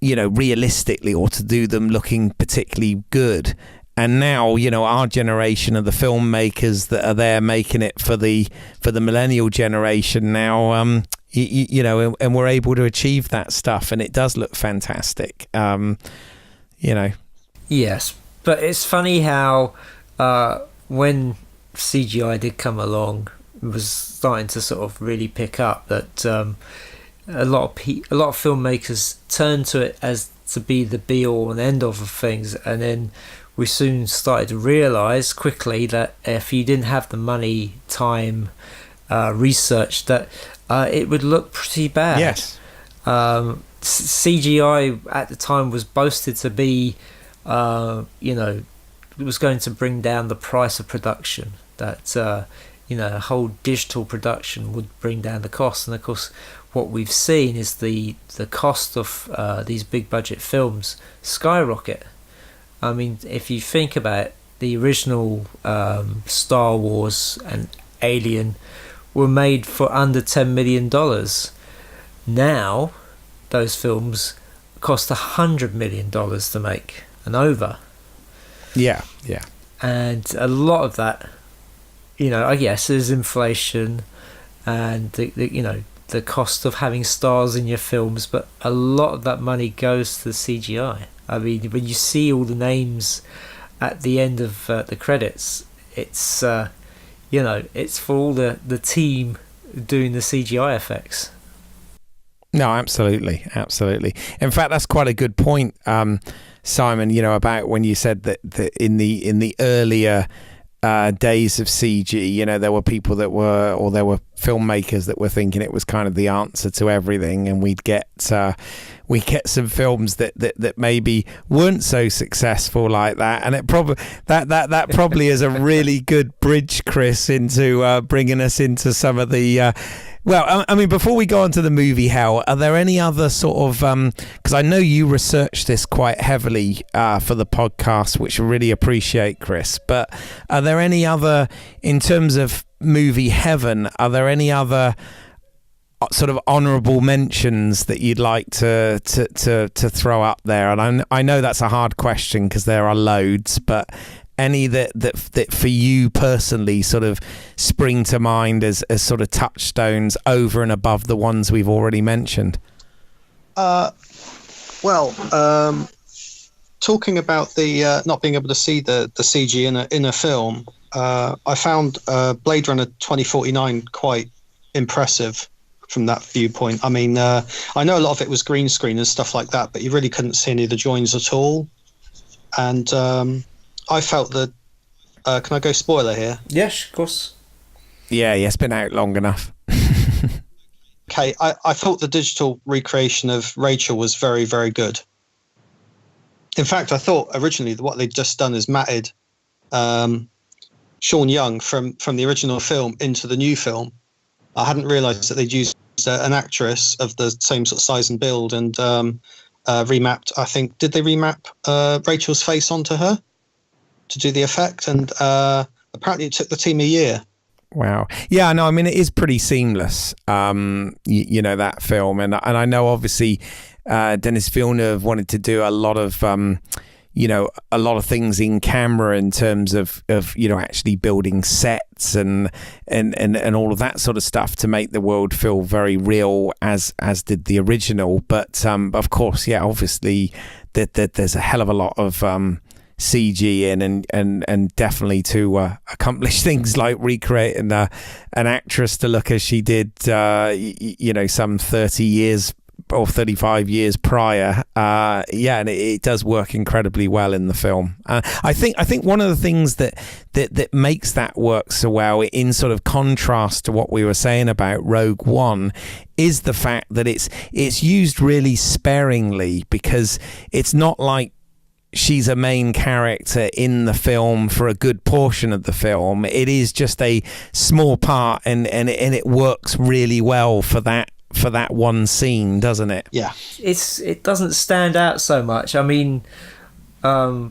you know, realistically, or to do them looking particularly good. And now, you know, our generation of the filmmakers that are there making it for the millennial generation now, you know, and we're able to achieve that stuff, and it does look fantastic, you know. Yes, but it's funny how when CGI did come along, it was starting to sort of really pick up, that a lot of filmmakers turned to it as to be the be all and end all of things, and then we soon started to realise quickly that if you didn't have the money, time, research, that it would look pretty bad. Yes. CGI at the time was boasted to be, you know, it was going to bring down the price of production, that you know, a whole digital production would bring down the cost. And of course, what we've seen is the cost of these big budget films skyrocket. I mean, if you think about it, the original Star Wars and Alien were made for under $10 million. Now, those films cost $100 million to make and over. Yeah, yeah. and a lot of that, I guess, is inflation and the cost of having stars in your films, but a lot of that money goes to the CGI. I mean, when you see all the names at the end of the credits, it's it's for all the team doing the CGI effects. No, absolutely. In fact, that's quite a good point, Simon. About when you said that in the earlier days of CG, there were people there were filmmakers that were thinking it was kind of the answer to everything, and we get some films that maybe weren't so successful like that, and it probably that probably is a really good bridge, Chris, into bringing us into some of the. Well, I mean, before we go on to the movie hell, are there any other sort of, because I know you researched this quite heavily for the podcast, which I really appreciate, Chris, but are there any other, in terms of movie heaven, are there any other sort of honourable mentions that you'd like to throw up there? And I know that's a hard question because there are loads, but any that for you personally sort of spring to mind as sort of touchstones over and above the ones we've already mentioned? Talking about the not being able to see the CG in a film, I found Blade Runner 2049 quite impressive from that viewpoint. I mean, I know a lot of it was green screen and stuff like that, but you really couldn't see any of the joins at all. And I felt that. Can I go spoiler here? Yes, of course. Yeah, it's been out long enough. Okay, I thought the digital recreation of Rachel was very, very good. In fact, I thought originally what they'd just done is matted Sean Young from the original film into the new film. I hadn't realised that they'd used an actress of the same sort of size and build and remapped. I think, did they remap Rachel's face onto her to do the effect? And apparently it took the team a year. Wow. Yeah, no, I mean, it is pretty seamless, that film. And I know, obviously, Denis Villeneuve wanted to do a lot of, a lot of things in camera in terms of actually building sets and all of that sort of stuff to make the world feel very real, as did the original. But, of course, yeah, obviously, there's a hell of a lot of CG in and definitely to accomplish things like recreating an actress to look as she did some 30 years or 35 years prior, and it does work incredibly well in the film. I think one of the things that makes that work so well, in sort of contrast to what we were saying about Rogue One, is the fact that it's used really sparingly, because it's not like she's a main character in the film for a good portion of the film. It is just a small part, and it works really well for that one scene, doesn't it? Yeah, it doesn't stand out so much. I mean, the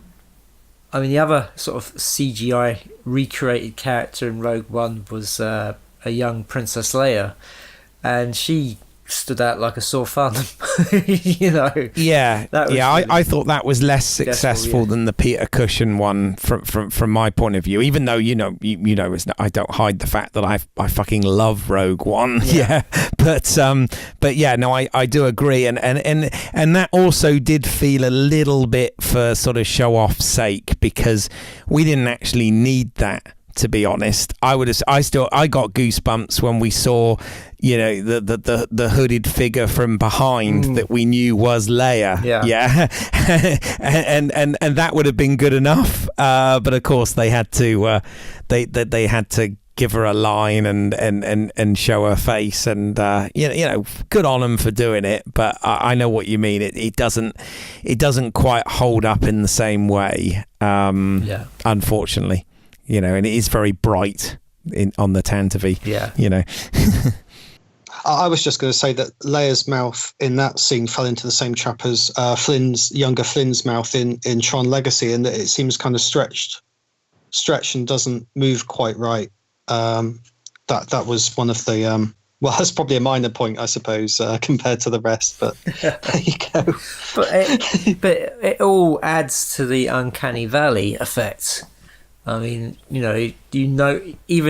other sort of CGI recreated character in Rogue One was a young Princess Leia, and she stood out like a sore thumb. Yeah, really, I thought that was less successful than the Peter Cushing one from my point of view. Even though I don't hide the fact that I fucking love Rogue One. Yeah, but yeah, no, I do agree, and that also did feel a little bit for sort of show off sake, because we didn't actually need that. To be honest, I got goosebumps when we saw, the hooded figure from behind that we knew was Leia. Yeah. and that would have been good enough. But of course they had to, they had to give her a line and show her face, and good on them for doing it. But I know what you mean. It doesn't quite hold up in the same way. Unfortunately. And it is very bright on the Tantive. Yeah. I was just going to say that Leia's mouth in that scene fell into the same trap as younger Flynn's mouth in Tron Legacy, and that it seems kind of stretched and doesn't move quite right. That was one of the that's probably a minor point, I suppose, compared to the rest. But there you go. But it all adds to the uncanny valley effect. I mean, even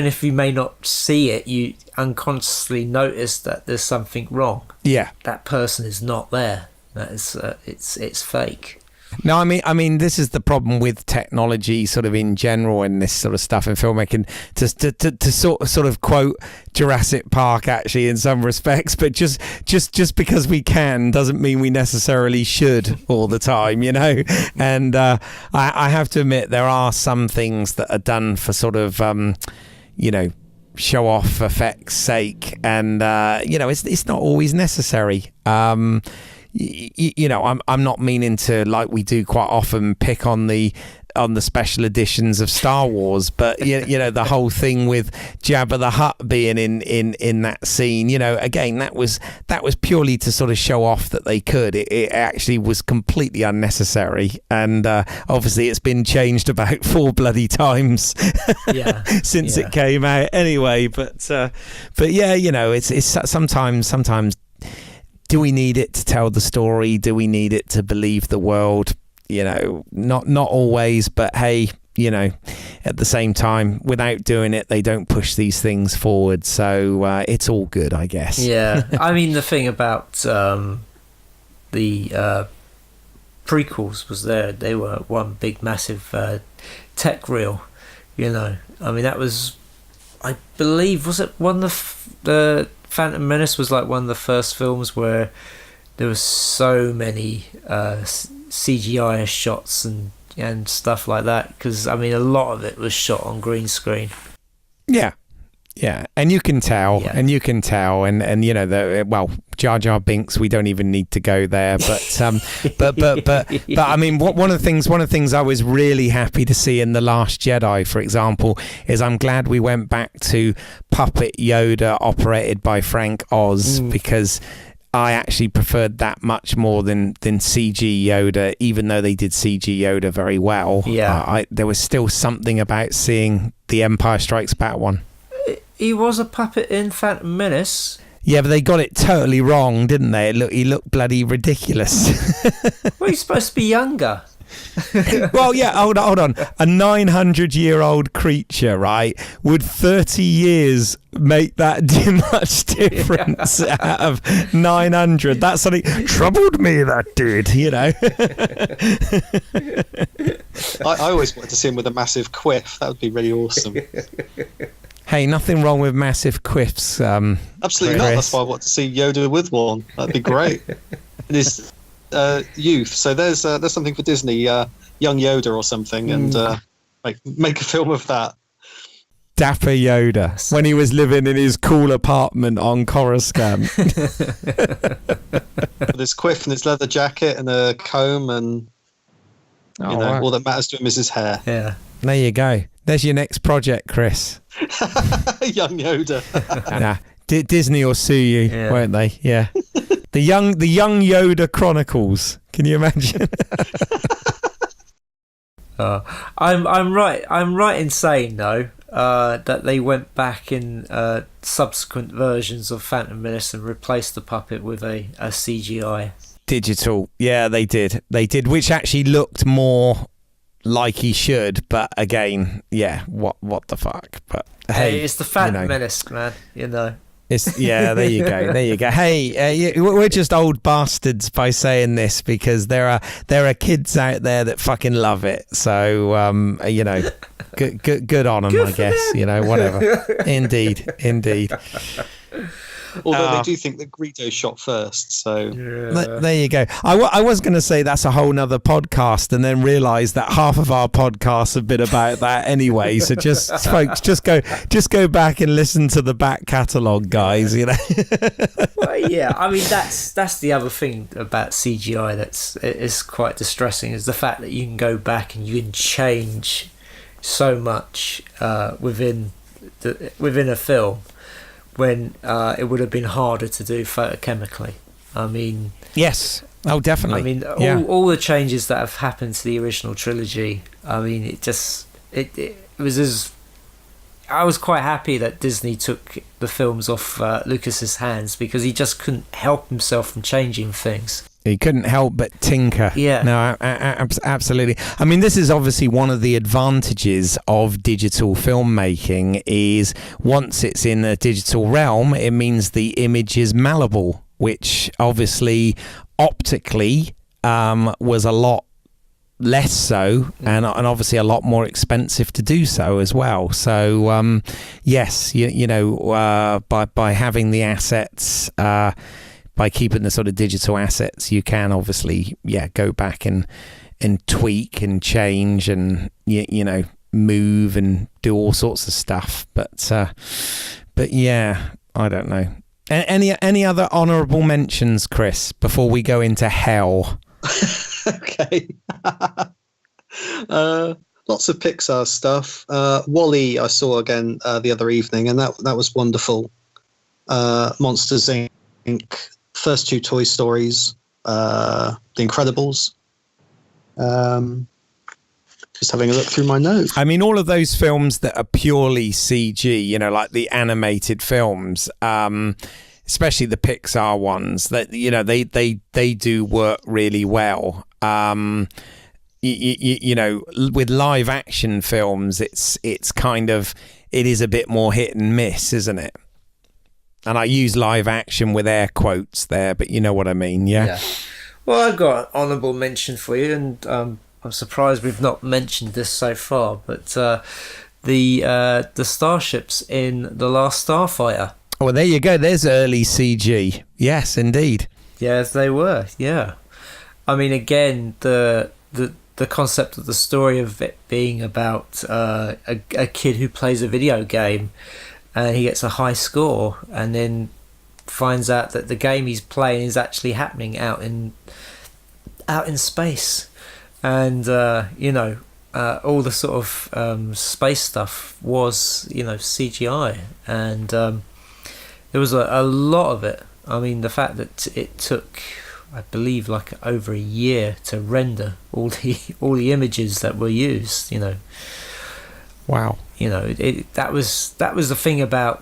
if you may not see it, you unconsciously notice that there's something wrong. Yeah. That person is not there. That is, it's fake. No, I mean, this is the problem with technology, sort of in general, and this sort of stuff in filmmaking. To sort of quote Jurassic Park, actually, in some respects, but just because we can doesn't mean we necessarily should all the time, And I have to admit, there are some things that are done for sort of, show off effects' sake, and it's not always necessary. I'm not meaning to, like we do quite often, pick on the special editions of Star Wars, but the whole thing with Jabba the Hutt being in that scene, again, that was purely to sort of show off that they could. It actually was completely unnecessary, and obviously it's been changed about 4 bloody times since it came out anyway. But yeah, it's sometimes. Do we need it to tell the story? Do we need it to believe the world? Not always, but hey, at the same time, without doing it, they don't push these things forward. So it's all good, I guess. Yeah, I mean, the thing about the prequels was they were one big, massive tech reel. I mean, that was, I believe, was it one of the Phantom Menace was like one of the first films where there was so many CGI shots and stuff like that, because I mean a lot of it was shot on green screen. Yeah, and you can tell, and Jar Jar Binks. We don't even need to go there, but I mean, one of the things I was really happy to see in The Last Jedi, for example, is I'm glad we went back to puppet Yoda operated by Frank Oz, because I actually preferred that much more than CG Yoda, even though they did CG Yoda very well. Yeah, there was still something about seeing the Empire Strikes Back one. He was a puppet in Phantom Menace. Yeah, but they got it totally wrong, didn't they? He looked bloody ridiculous. Well, he's supposed to be younger. Well, yeah, hold on. A 900-year-old creature, right? Would 30 years make that much difference out of 900? That's something troubled me, that did, I always wanted to see him with a massive quiff. That would be really awesome. Hey, nothing wrong with massive quiffs. Absolutely not. That's why I want to see Yoda with one. That'd be great. In his youth. So there's something for Disney, young Yoda or something, and make a film of that. Dapper Yoda, when he was living in his cool apartment on Coruscant. With his quiff and his leather jacket and a comb, and wow. All that matters to him is his hair. Yeah. There you go. There's your next project, Chris. Young Yoda. Nah, Disney will sue you, won't they? Yeah. The young Yoda Chronicles. Can you imagine? I'm right in saying though that they went back in subsequent versions of Phantom Menace and replaced the puppet with a CGI digital. Yeah, they did, which actually looked more like he should, but again, what the fuck. But hey, it's the Phantom Menace, man. It's there you go. Hey, we're just old bastards by saying this, because there are kids out there that fucking love it. So good on them, I guess. Whatever. Indeed. Although they do think that Greedo shot first, so there you go. I was going to say that's a whole nother podcast, and then realise that half of our podcasts have been about that anyway. So folks, just go back and listen to the back catalogue, guys. Well, yeah, I mean that's the other thing about CGI is quite distressing, is the fact that you can go back and you can change so much within a film, when it would have been harder to do photochemically. I mean... Yes. Oh, definitely. I mean, all the changes that have happened to the original trilogy, I mean, it was as... I was quite happy that Disney took the films off Lucas's hands, because he just couldn't help himself from changing things. He couldn't help but tinker. Yeah. No, absolutely. I mean, this is obviously one of the advantages of digital filmmaking is once it's in the digital realm, it means the image is malleable, which obviously optically was a lot less so, and obviously a lot more expensive to do so as well. So yes, by having the assets, by keeping the sort of digital assets, you can obviously go back and tweak and change and move and do all sorts of stuff. But yeah, I don't know. Any other honourable mentions, Chris, before we go into hell? Okay. Lots of Pixar stuff. Wall-E I saw again the other evening, and that was wonderful. Monsters Inc., first two Toy Stories, The Incredibles. Just having a look through my notes. I mean, all of those films that are purely CG, like the animated films, especially the Pixar ones, that they do work really well. With live action films, it's kind of, it is a bit more hit and miss, isn't it? And I use live action with air quotes there, but you know what I mean, yeah? Well, I've got an honourable mention for you, and I'm surprised we've not mentioned this so far, but the starships in The Last Starfighter. Oh, there you go. There's early CG. Yes, indeed. Yes, they were. Yeah. I mean, again, the concept of the story of it being about a kid who plays a video game, and he gets a high score, and then finds out that the game he's playing is actually happening out in space, and all the sort of space stuff was CGI, and there was a lot of it. I mean, the fact that it took, I believe, like over a year to render all the images that were used. Wow. That was the thing about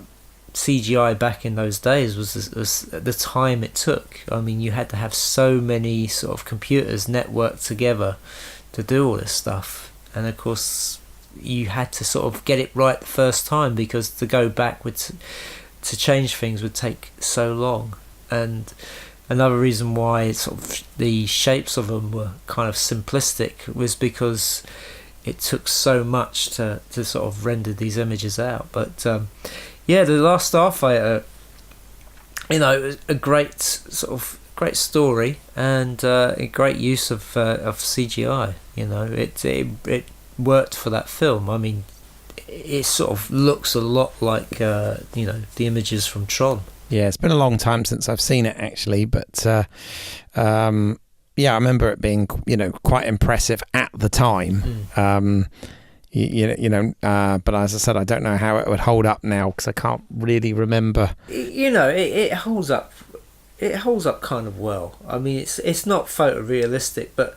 CGI back in those days was the time it took. I mean, you had to have so many sort of computers networked together to do all this stuff, and of course you had to sort of get it right the first time, because to go backwards to change things would take so long. And another reason why sort of the shapes of them were kind of simplistic was because it took so much to sort of render these images out. But The Last Starfighter, it was a great story, and a great use of CGI. It worked for that film. I mean, it sort of looks a lot like the images from Tron. Yeah, it's been a long time since I've seen it actually, but I remember it being quite impressive at the time. But as I said, I don't know how it would hold up now, because I can't really remember. It holds up. It holds up kind of well. I mean, it's not photorealistic, but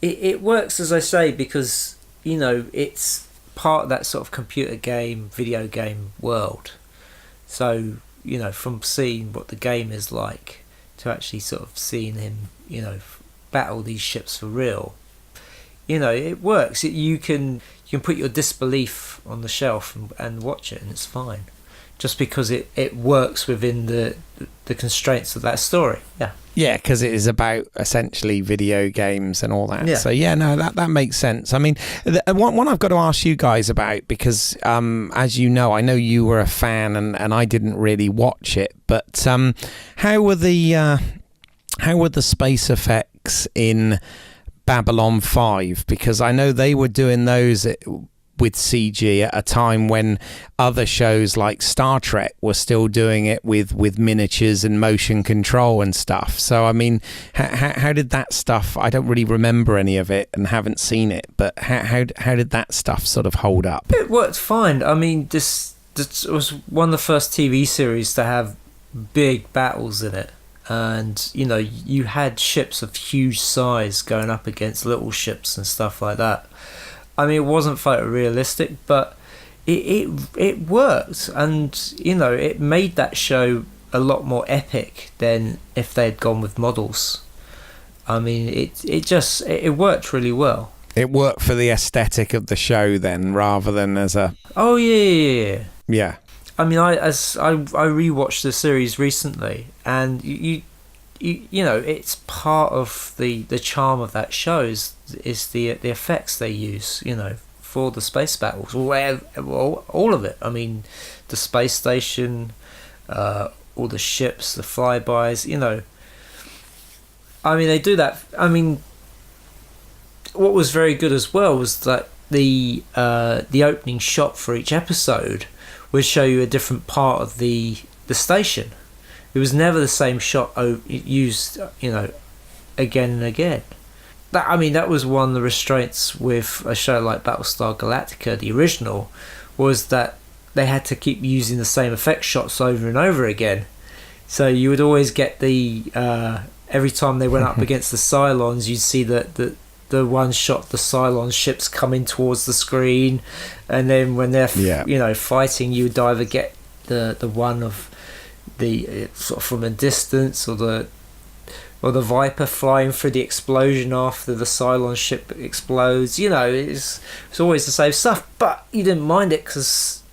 it works, as I say, because it's part of that sort of computer game, video game world. So from seeing what the game is like to actually sort of seeing him, battle these ships for real, it works. You can put your disbelief on the shelf and watch it, and it's fine, just because it works within the constraints of that story. Yeah, because it is about essentially video games and all that. Yeah. So that makes sense. I mean, one I've got to ask you guys about, because as you know, I know you were a fan and I didn't really watch it, but how were the space effects in Babylon 5? Because I know they were doing those with CG at a time when other shows like Star Trek were still doing it with miniatures and motion control and stuff. So I mean, how did that stuff, I don't really remember any of it and haven't seen it, but how did that stuff sort of hold up? It worked fine. I mean, this was one of the first TV series to have big battles in it, and you had ships of huge size going up against little ships and stuff like that. I mean, it wasn't photorealistic, but it worked, and it made that show a lot more epic than if they had gone with models. I mean, it worked really well. It worked for the aesthetic of the show then, rather than as a... Oh yeah. Yeah. I mean, I rewatched the series recently, and you know, it's part of the charm of that show is the effects they use, you know, for the space battles, all of it. I mean, the space station, all the ships, the flybys, you know. I mean, they do that. I mean, what was very good as well was that the opening shot for each episode would show you a different part of the station. It was never the same shot used, you know, again and again. That was one of the restraints with a show like Battlestar Galactica, the original, was that they had to keep using the same effect shots over and over again. So you would always get the every time they went up against the Cylons, you'd see the one shot the Cylon ships coming towards the screen, and then when they're you know, fighting, you would either get the one of the sort of from a distance, or the Viper flying through the explosion after the Cylon ship explodes. You know, it's always the same stuff, but you didn't mind it because,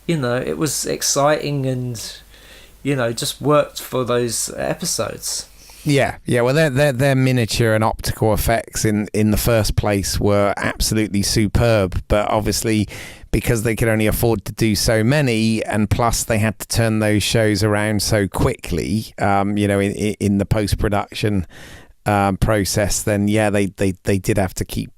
you know, it was exciting and, you know, just worked for those episodes. Yeah. Well, their miniature and optical effects in the first place were absolutely superb, but obviously because they could only afford to do so many, and plus they had to turn those shows around so quickly, you know, in the post-production process, then they did have to keep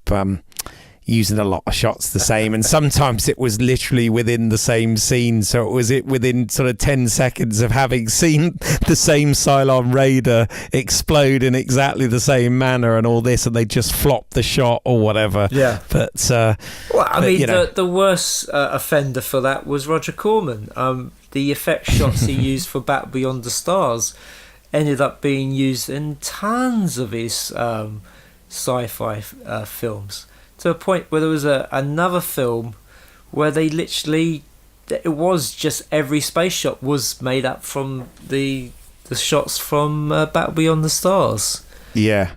using a lot of shots the same, and sometimes it was literally within the same scene, so it was within sort of 10 seconds of having seen the same Cylon Raider explode in exactly the same manner and all this, and they just flopped the shot or whatever. Yeah. But the worst offender for that was Roger Corman. The effect shots he used for Battle Beyond the Stars ended up being used in tons of his sci-fi films, to a point where there was another film where they literally, it was just every space shot was made up from the shots from Battle Beyond the Stars. Yeah.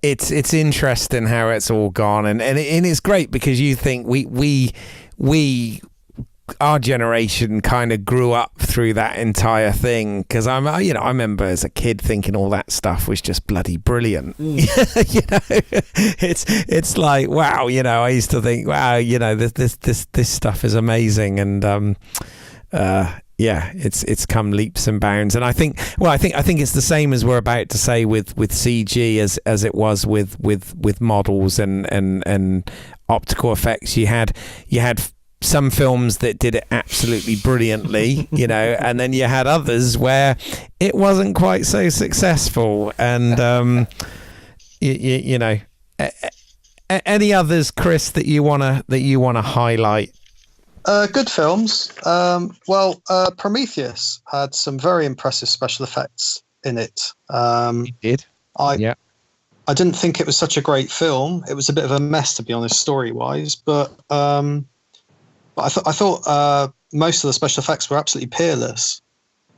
It's interesting how it's all gone, and it's great because you think we our generation kind of grew up through that entire thing, because I remember as a kid thinking all that stuff was just bloody brilliant. You know, it's like, wow, you know, I used to think, wow, you know, this stuff is amazing, and it's come leaps and bounds, and I think it's the same as we're about to say with CG as it was with models and optical effects. You had some films that did it absolutely brilliantly, you know, and then you had others where it wasn't quite so successful. And you know, any others, Chris, that you wanna highlight? Good films. Prometheus had some very impressive special effects in it. It did. I didn't think it was such a great film. It was a bit of a mess, to be honest, story-wise, but I thought most of the special effects were absolutely peerless.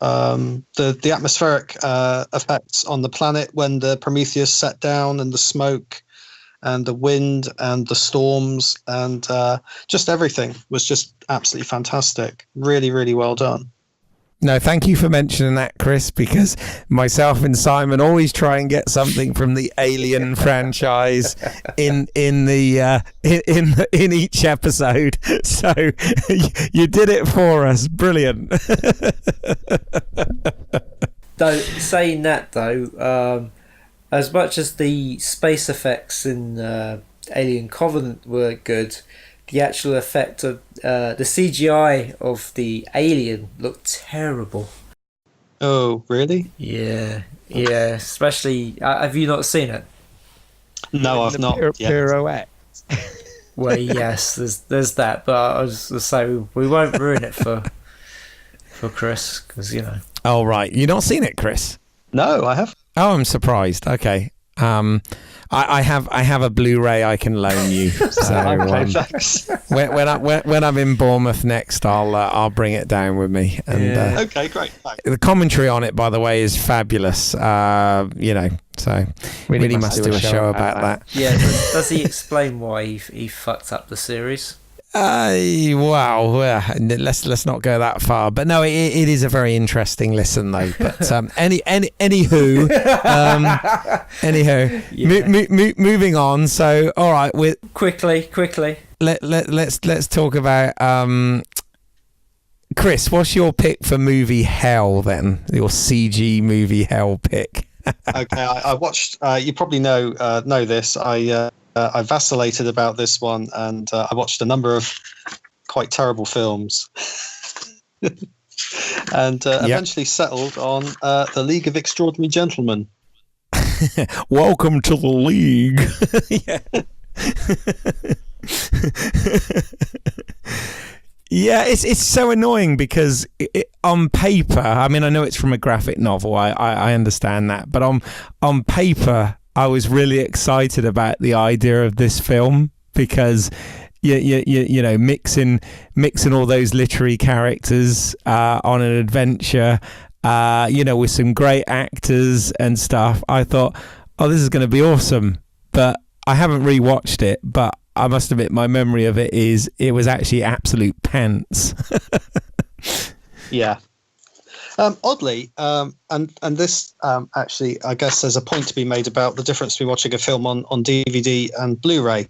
The atmospheric effects on the planet when the Prometheus set down, and the smoke and the wind and the storms, and just everything was just absolutely fantastic. Really, really well done. No, thank you for mentioning that, Chris, because myself and Simon always try and get something from the Alien franchise in each episode. So you did it for us. Brilliant. Though saying that though, as much as the space effects in Alien Covenant were good, the actual effect of the CGI of the alien looked terrible. Oh, really? Yeah. Especially, have you not seen it? No, I've not. Pirouette. Well, yes, there's that, but I was to say we won't ruin it for Chris, because you know. Oh right, you not seen it, Chris? No, I have. Oh, I'm surprised. Okay. I have a Blu-ray I can loan you. So Okay, thanks. when I'm in Bournemouth next, I'll bring it down with me. And Okay, great. Thanks. the commentary on it, by the way, is fabulous. So really must do a show about that. Yeah, does he explain why he fucked up the series? Wow. Let's not go that far. But no, it is a very interesting listen, though. But anywho, moving on. So, all right, quickly. Let's talk about Chris. What's your pick for movie hell then? Your CG movie hell pick. Okay, I watched. You probably know this. I vacillated about this one, and I watched a number of quite terrible films, and eventually settled on The League of Extraordinary Gentlemen. Welcome to the League. Yeah, it's so annoying because on paper, I mean, I know it's from a graphic novel. I understand that, but on paper, I was really excited about the idea of this film because you know mixing all those literary characters on an adventure, with some great actors and stuff. I thought, oh, this is going to be awesome. But I haven't rewatched it, but I must admit my memory of it was actually absolute pants. Yeah. Oddly, and this actually, I guess there's a point to be made about the difference between watching a film on DVD and Blu-ray.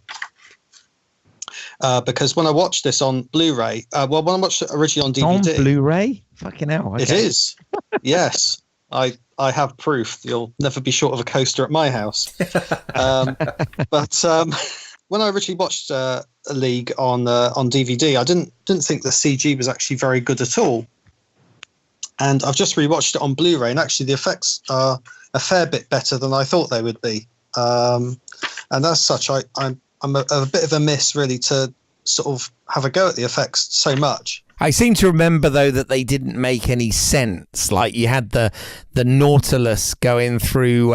Because when I watched this on Blu-ray, when I watched it originally on DVD, on Blu-ray, fucking hell, okay. It is. Yes, I have proof. You'll never be short of a coaster at my house. But when I originally watched A League on DVD, I didn't think the CG was actually very good at all. And I've just rewatched it on Blu-ray, and actually the effects are a fair bit better than I thought they would be. And as such, I'm a bit of a miss, really, to sort of have a go at the effects so much. I seem to remember, though, that they didn't make any sense. Like, you had the Nautilus going through...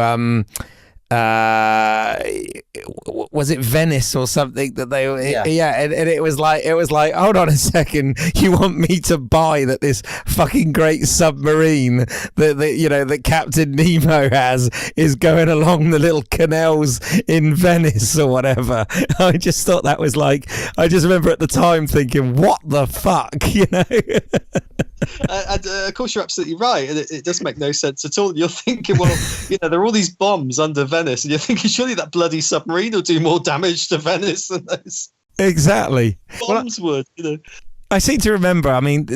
was it Venice or something that they and it was like hold on a second, you want me to buy that this fucking great submarine that Captain Nemo has is going along the little canals in Venice or whatever. I just thought that was like, I just remember at the time thinking, what the fuck, And of course you're absolutely right, and it does make no sense at all. You're thinking, well, there are all these bombs under Venice, and you're thinking surely that bloody submarine will do more damage to Venice than those exactly bombs would. I seem to remember, I mean,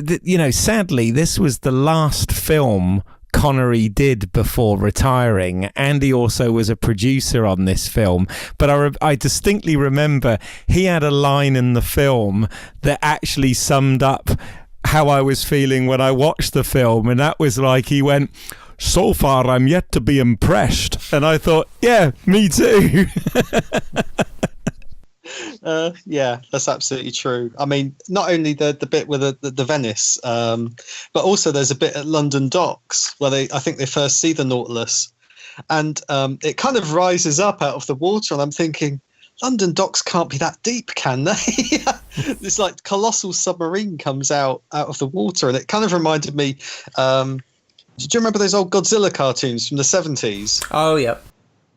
sadly this was the last film Connery did before retiring, and he also was a producer on this film. But I distinctly remember he had a line in the film that actually summed up how I was feeling when I watched the film, and that was like, he went, "So far I'm yet to be impressed," and I thought, yeah, me too. Yeah, that's absolutely true. I mean, not only the bit with the Venice, but also there's a bit at London Docks where I think they first see the Nautilus, and it kind of rises up out of the water, and I'm thinking, London Docks can't be that deep, can they? This like colossal submarine comes out of the water, and it kind of reminded me. Do you remember those old Godzilla cartoons from the 70s? Oh, yeah.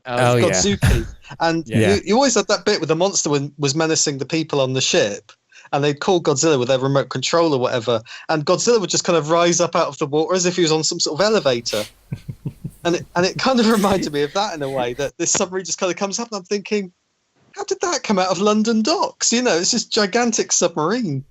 Godzuki. And you always had that bit where the monster was menacing the people on the ship, and they'd call Godzilla with their remote control or whatever, and Godzilla would just kind of rise up out of the water as if he was on some sort of elevator. and it kind of reminded me of that in a way, that this submarine just kind of comes up, and I'm thinking, how did that come out of London Docks? It's this gigantic submarine.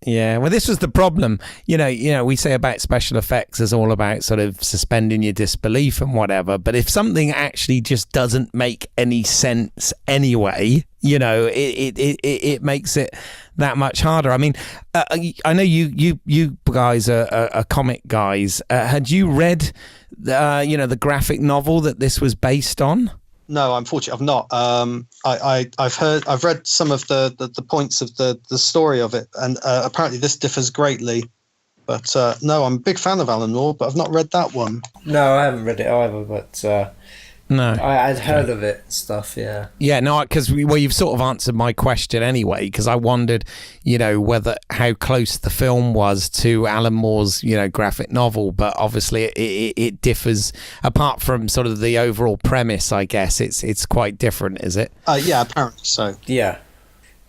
Yeah, well, this was the problem. We say about special effects is all about sort of suspending your disbelief and whatever. But if something actually just doesn't make any sense anyway, it makes it that much harder. I mean, I know you guys are comic guys. Had you read, the graphic novel that this was based on? No, unfortunately, I've not. I've read some of the points of the story of it, and apparently this differs greatly. But no, I'm a big fan of Alan Moore, but I've not read that one. No, I haven't read it either. But No. I'd heard of it and stuff, yeah. Yeah, no, because you've sort of answered my question anyway, because I wondered, how close the film was to Alan Moore's, graphic novel, but obviously it differs, apart from sort of the overall premise, I guess. It's quite different, is it? Yeah, apparently so. Yeah.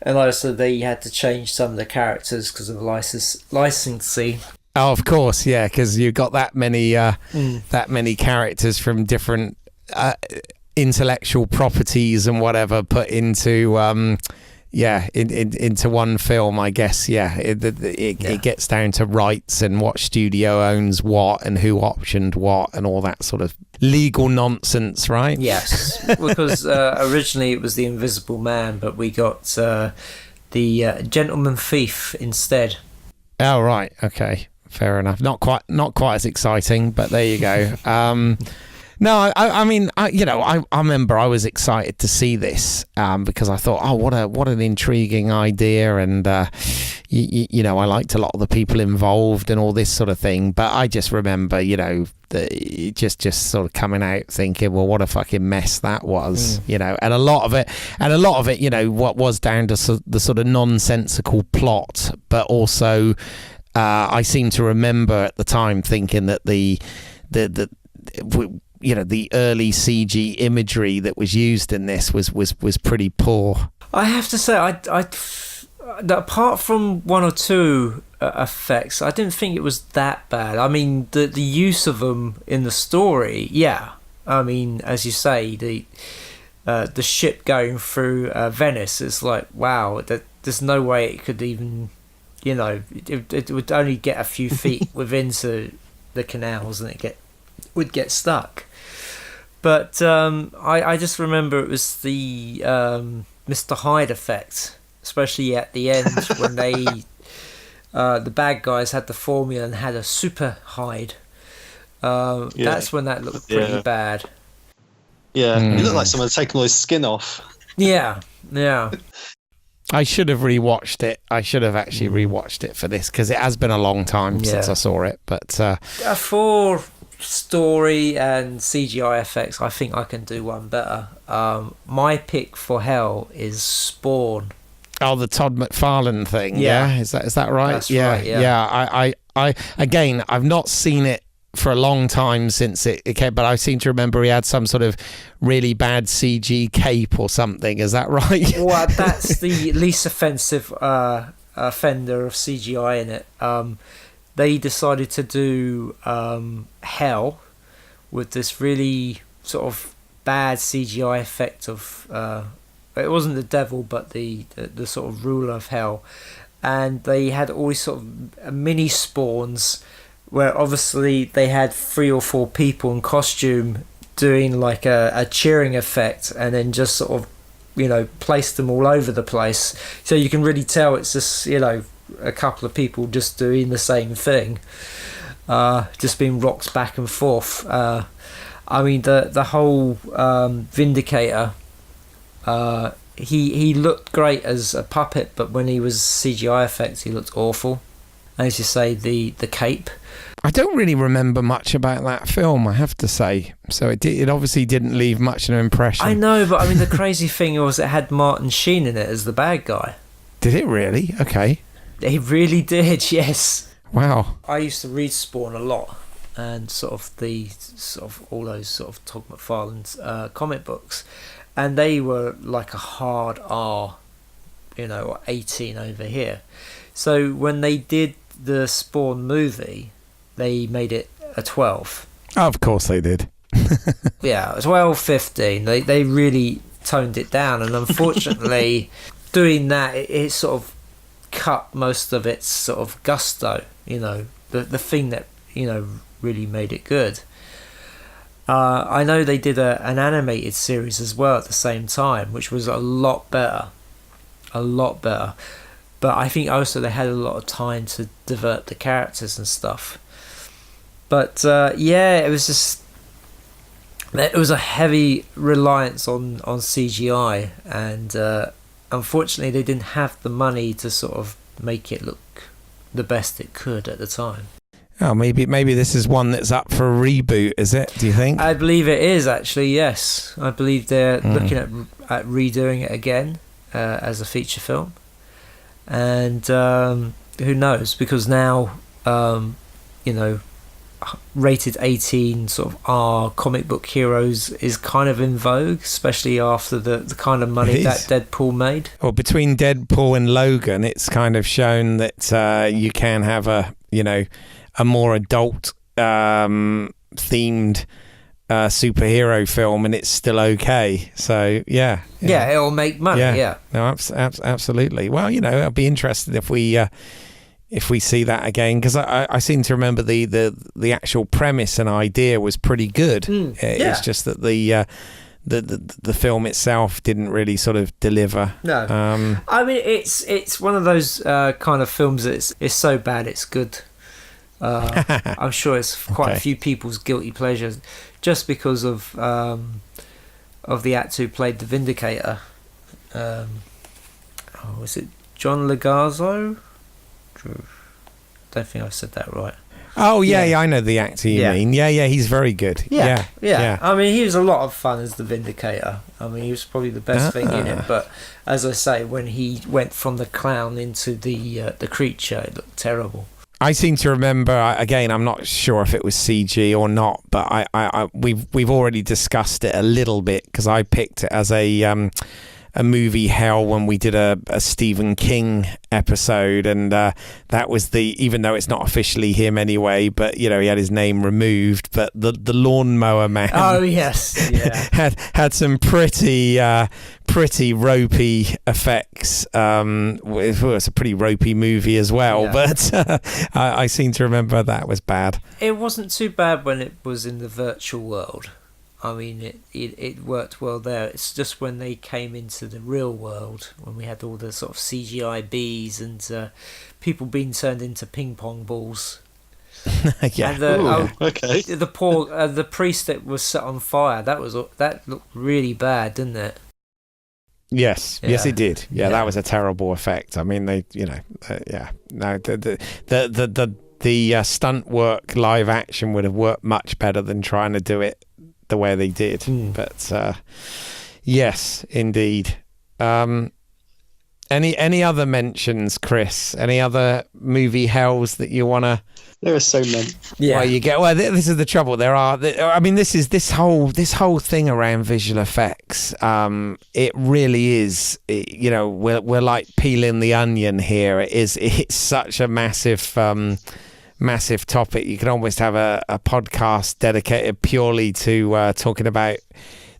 And also they had to change some of the characters because of licensing. Oh, of course, yeah, because you've got that many characters from different intellectual properties and whatever put into into one film, I guess. It gets down to rights and what studio owns what and who optioned what and all that sort of legal nonsense, right? Yes, because originally it was The Invisible Man, but we got the Gentleman Thief instead. Oh, right, okay, fair enough. Not quite as exciting, but there you go. No, I mean, I remember I was excited to see this because I thought, oh, what an intriguing idea, and I liked a lot of the people involved and all this sort of thing. But I just remember, just sort of coming out thinking, well, what a fucking mess that was, and a lot of it, what was down to the sort of nonsensical plot, but also I seem to remember at the time thinking that the early CG imagery that was used in this was pretty poor. I have to say, I apart from one or two effects, I didn't think it was that bad. I mean, the use of them in the story, yeah. I mean, as you say, the ship going through Venice is like, wow, there's no way it could even, it would only get a few feet within the canals and it would get stuck. But I just remember it was the Mr. Hyde effect, especially at the end when the bad guys had the formula and had a super Hyde. That's when that looked pretty bad. Yeah, it looked like someone had taken all his skin off. Yeah. I should have rewatched it. I should have actually rewatched it for this because it has been a long time since I saw it. But for story and CGI effects, I think I can do one better. My pick for hell is Spawn. Oh, the Todd McFarlane thing. Yeah, is that right? That's right. Yeah. I again, I've not seen it for a long time since it came, but I seem to remember he had some sort of really bad CG cape or something. Is that right? Well, that's the least offensive offender of CGI in it. They decided to do hell with this really sort of bad CGI effect of it wasn't the devil but the sort of ruler of hell, and they had all these sort of mini spawns where obviously they had 3 or 4 people in costume doing like a cheering effect, and then just sort of placed them all over the place, so you can really tell it's just a couple of people just doing the same thing, just being rocked back and forth. I mean, the whole Vindicator, he looked great as a puppet, but when he was CGI effects, he looked awful. As you say, the cape. I don't really remember much about that film, I have to say. So it obviously didn't leave much of an impression. I know, but I mean, the crazy thing was it had Martin Sheen in it as the bad guy. Did it really? Okay. It really did, yes. Wow. I used to read Spawn a lot, and sort of all those sort of Todd McFarlane's comic books, and they were like a hard R, or 18 over here. So when they did the Spawn movie, they made it a 12. Oh, of course they did. Yeah, 12, 15. They really toned it down, and unfortunately, doing that, it sort of cut most of its sort of gusto. The thing that really made it good. I know they did an animated series as well at the same time, which was a lot better. But I think also they had a lot of time to develop the characters and stuff. But it was a heavy reliance on CGI, and unfortunately they didn't have the money to sort of make it look the best it could at the time. Oh, maybe this is one that's up for a reboot, is it? Do you think? I believe it is, actually, yes. I believe they're looking at redoing it again as a feature film. And who knows? Because now, rated 18 sort of R comic book heroes is kind of in vogue, especially after the kind of money that Deadpool made. Well, between Deadpool and Logan, it's kind of shown that you can have a more adult themed superhero film and it's still okay. So yeah, it'll make money. Yeah. No, absolutely. Well, I'd be interested if we see that again, because I seem to remember the actual premise and idea was pretty good. It's just that the film itself didn't really sort of deliver. No, I mean it's one of those kind of films that it's so bad it's good. I'm sure it's quite a few people's guilty pleasures, just because of the actor who played the Vindicator. Was it John Legarzo? Don't think I said that right. Oh yeah, I know the actor you mean. Yeah, he's very good. Yeah. I mean, he was a lot of fun as the Vindicator. I mean, he was probably the best thing in it. But as I say, when he went from the clown into the creature, it looked terrible. I seem to remember, again, I'm not sure if it was CG or not, but we've already discussed it a little bit, because I picked it as a movie hell when we did a Stephen King episode, and that was even though it's not officially him anyway, but he had his name removed, but the Lawnmower Man. Oh yes, yeah. had some pretty ropey effects. It's a pretty ropey movie as well, but I seem to remember that was bad. It wasn't too bad when it was in the virtual world. I mean, it worked well there. It's just when they came into the real world, when we had all the sort of CGI bees and people being turned into ping pong balls. Yeah. And okay. The priest that was set on fire. That looked really bad, didn't it? Yes, yes, it did. Yeah, that was a terrible effect. I mean, they, no, the stunt work, live action would have worked much better than trying to do it the way they did. But yes, indeed. Any other mentions, Chris? Any other movie hells that you want to? There are so many. Yeah, this is the trouble. There are. I mean, this whole thing around visual effects. It really is. We're like peeling the onion here. It's such a massive topic. You can almost have a podcast dedicated purely to talking about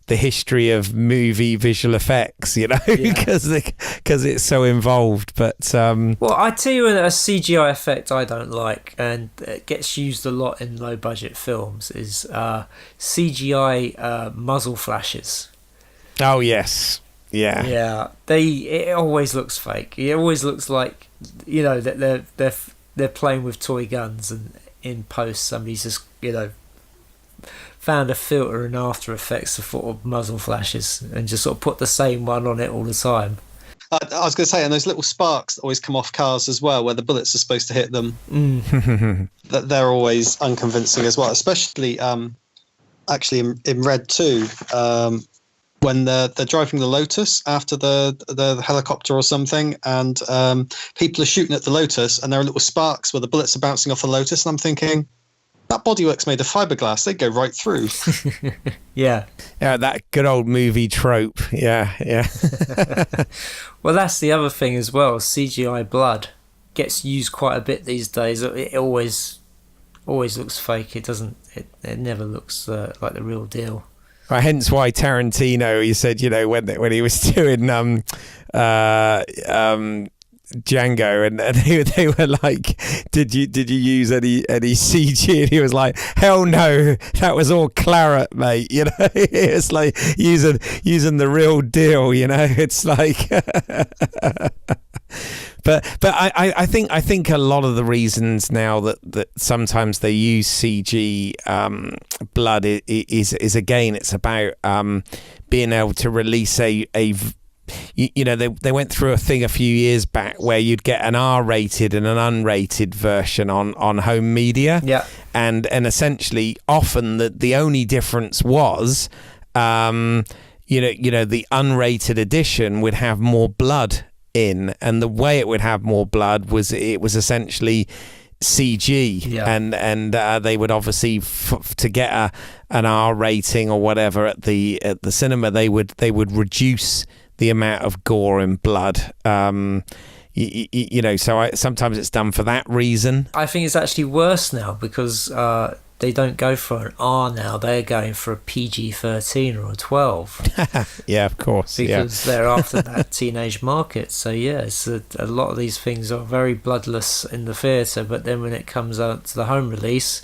the history of movie visual effects, because it's so involved. But well, I tell you, a CGI effect I don't like, and it gets used a lot in low budget films, is CGI muzzle flashes. Oh yes, yeah. It always looks fake. It always looks like that they're playing with toy guns, and in post somebody's just found a filter in After Effects to sort of muzzle flashes and just sort of put the same one on it all the time. I was going to say, and those little sparks that always come off cars as well, where the bullets are supposed to hit them, that they're always unconvincing as well, especially actually in Red 2, when they're driving the Lotus after the helicopter or something, and people are shooting at the Lotus, and there are little sparks where the bullets are bouncing off the Lotus, and I'm thinking, that bodywork's made of fiberglass. They'd go right through. Yeah, that good old movie trope. Yeah. Well, that's the other thing as well. CGI blood gets used quite a bit these days. It always looks fake. It doesn't. It never looks like the real deal. Well, hence why Tarantino, he said, when he was doing Django, and they were like, did you use any CG? And he was like, hell no, that was all claret, mate. It's like using the real deal. It's like. But I think a lot of the reasons now that sometimes they use CG blood is again, it's about being able to release a you know, they went through a thing a few years back where you'd get an R-rated and an unrated version on home media. Yeah. And essentially often the only difference was, you know, the unrated edition would have more blood in, and the way it would have more blood was it was essentially CG, and they would obviously to get an R rating or whatever at the cinema, they would reduce the amount of gore and blood. You know, so sometimes it's done for that reason. I think it's actually worse now because they don't go for an R now; they're going for a PG-13 or a 12. Yeah, of course. Because they're after that teenage market. So yeah, it's a lot of these things are very bloodless in the theatre, but then when it comes out to the home release,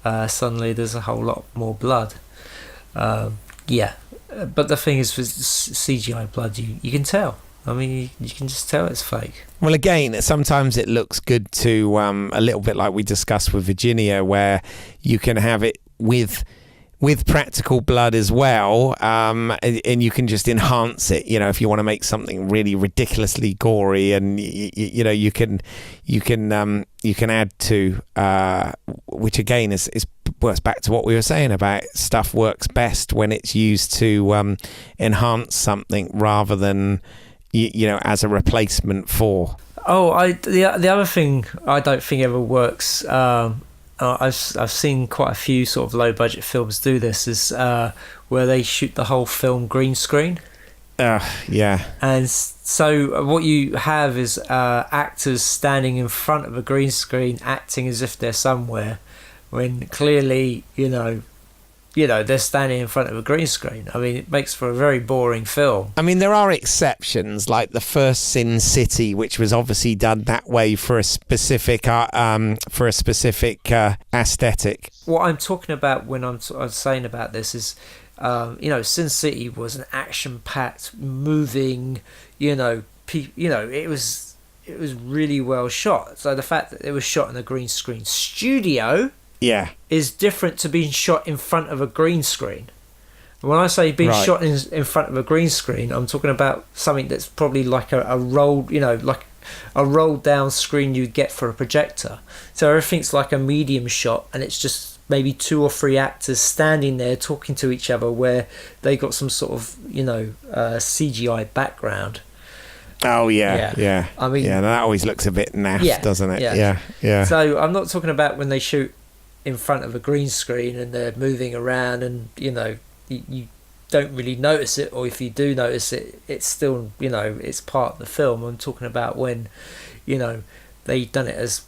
suddenly there's a whole lot more blood. Yeah, but the thing is, with CGI blood, you can tell. I mean, you can just tell it's fake. Well, again, sometimes it looks good to a little bit like we discussed with Virginia, where you can have it with practical blood as well, and you can just enhance it. You know, if you want to make something really ridiculously gory, and you know, you can add to, which again is works back to what we were saying about stuff works best when it's used to enhance something rather than, you know, as a replacement for. The other thing I don't think ever works. I've seen quite a few sort of low budget films do this. Is where they shoot the whole film green screen. Yeah. And so what you have is actors standing in front of a green screen, acting as if they're somewhere, when clearly, you know, they're standing in front of a green screen. I mean, it makes for a very boring film. I mean, there are exceptions, like the first Sin City, which was obviously done that way for a specific aesthetic. What I'm talking about when I'm saying about this is, you know, Sin City was an action-packed, moving, it was really well shot. So the fact that it was shot in a green screen studio, is different to being shot in front of a green screen. When I say being shot in front of a green screen, I'm talking about something that's probably like a rolled, like a rolled down screen you'd get for a projector. So everything's like a medium shot, and it's just maybe 2 or 3 actors standing there talking to each other, where they got some sort of, CGI background. Oh yeah. I mean, that always looks a bit naff, doesn't it? Yeah. So I'm not talking about when they shoot in front of a green screen and they're moving around, and you don't really notice it, or if you do notice it, it's still, it's part of the film. I'm talking about when, they done it as,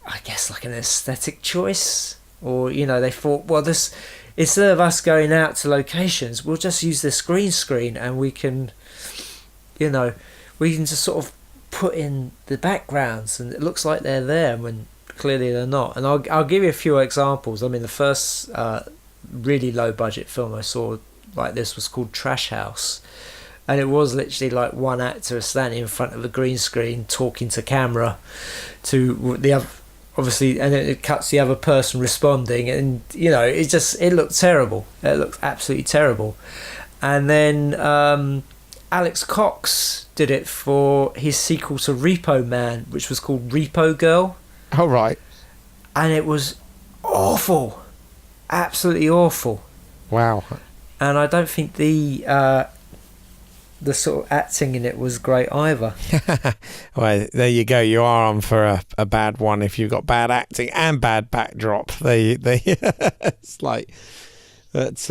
I guess, like an aesthetic choice, or they thought, well, this, instead of us going out to locations, we'll just use this green screen, and we can just sort of put in the backgrounds, and it looks like they're there when clearly they're not. And I'll give you a few examples. I mean, the first really low budget film I saw like this was called Trash House, and it was literally like one actor standing in front of a green screen talking to camera to the other, obviously, and then it cuts the other person responding, and it looked terrible. It looked absolutely terrible. And then Alex Cox did it for his sequel to Repo Man, which was called Repo Girl. Oh, right. And it was awful. Absolutely awful. Wow. And I don't think the sort of acting in it was great either. Well, there you go. You are on for a bad one if you've got bad acting and bad backdrop. It's like... But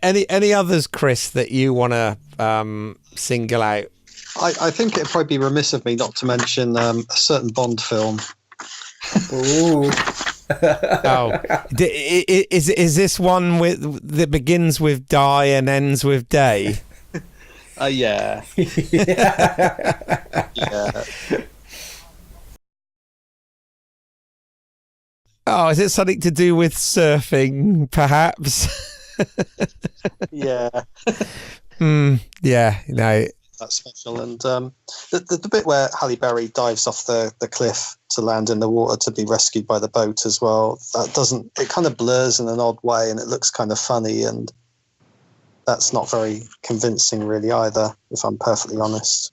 any others, Chris, that you want to single out? I think it'd probably be remiss of me not to mention a certain Bond film. Ooh. Is this one that begins with die and ends with day? Yeah. Yeah. Oh, is it something to do with surfing, perhaps? Yeah. Yeah, no. That's special. And the bit where Halle Berry dives off the cliff to land in the water to be rescued by the boat as well, it kind of blurs in an odd way, and it looks kind of funny. And that's not very convincing, really, either, if I'm perfectly honest.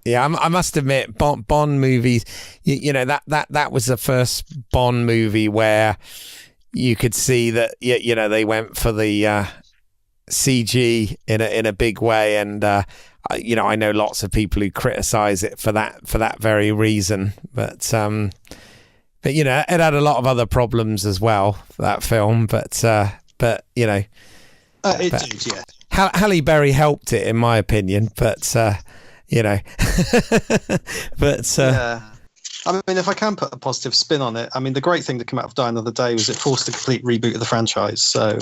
Yeah, I must admit, Bond movies, you know, that was the first Bond movie where you could see that, you know, they went for the CG in a big way, and you know, I know lots of people who criticize it for that very reason, but you know, it had a lot of other problems as well, that film, but you know, it did, yeah. Halle Berry helped it, in my opinion, but you know, but yeah. I mean, if I can put a positive spin on it, I mean, the great thing that came out of Die Another Day was it forced a complete reboot of the franchise. So,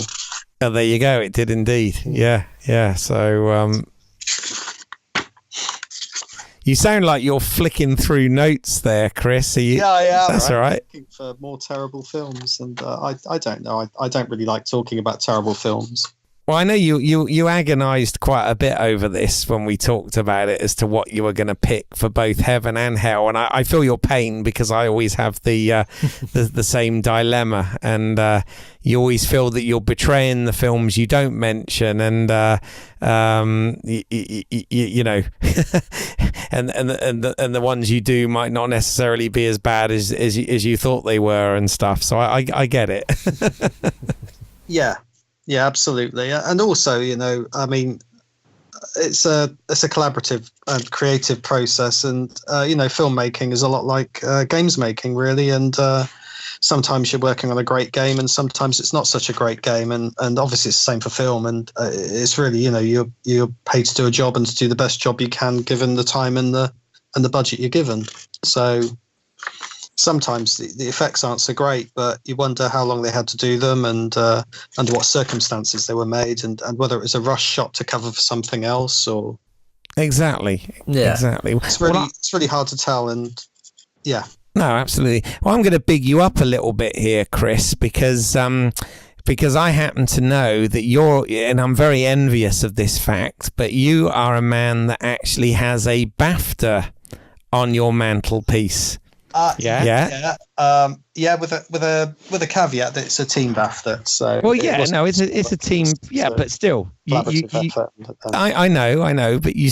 oh, there you go. It did indeed. Yeah. So, you sound like you're flicking through notes there, Chris. Yeah, I am. That's all right. Looking for more terrible films, and I don't know. I don't really like talking about terrible films. Well, I know you agonised quite a bit over this when we talked about it as to what you were going to pick for both Heaven and Hell, and I feel your pain because I always have the same dilemma, and you always feel that you're betraying the films you don't mention, and you know, and the ones you do might not necessarily be as bad as you thought they were and stuff. So I get it. Yeah, absolutely. And also, you know, I mean, it's a collaborative and creative process, and you know, filmmaking is a lot like games making, really. And sometimes you're working on a great game, and sometimes it's not such a great game. And obviously, it's the same for film. And it's really, you know, you're paid to do a job and to do the best job you can given the time and the budget you're given. So sometimes the effects aren't so great, but you wonder how long they had to do them, and under what circumstances they were made, and whether it was a rush shot to cover for something else, or exactly. It's really hard to tell, and yeah. No, absolutely. Well, I'm going to big you up a little bit here, Chris, because I happen to know that you're, and I'm very envious of this fact, but you are a man that actually has a BAFTA on your mantelpiece. Yeah, with a caveat that it's a team BAFTA. So it's a team. Yeah, but still, I know, but you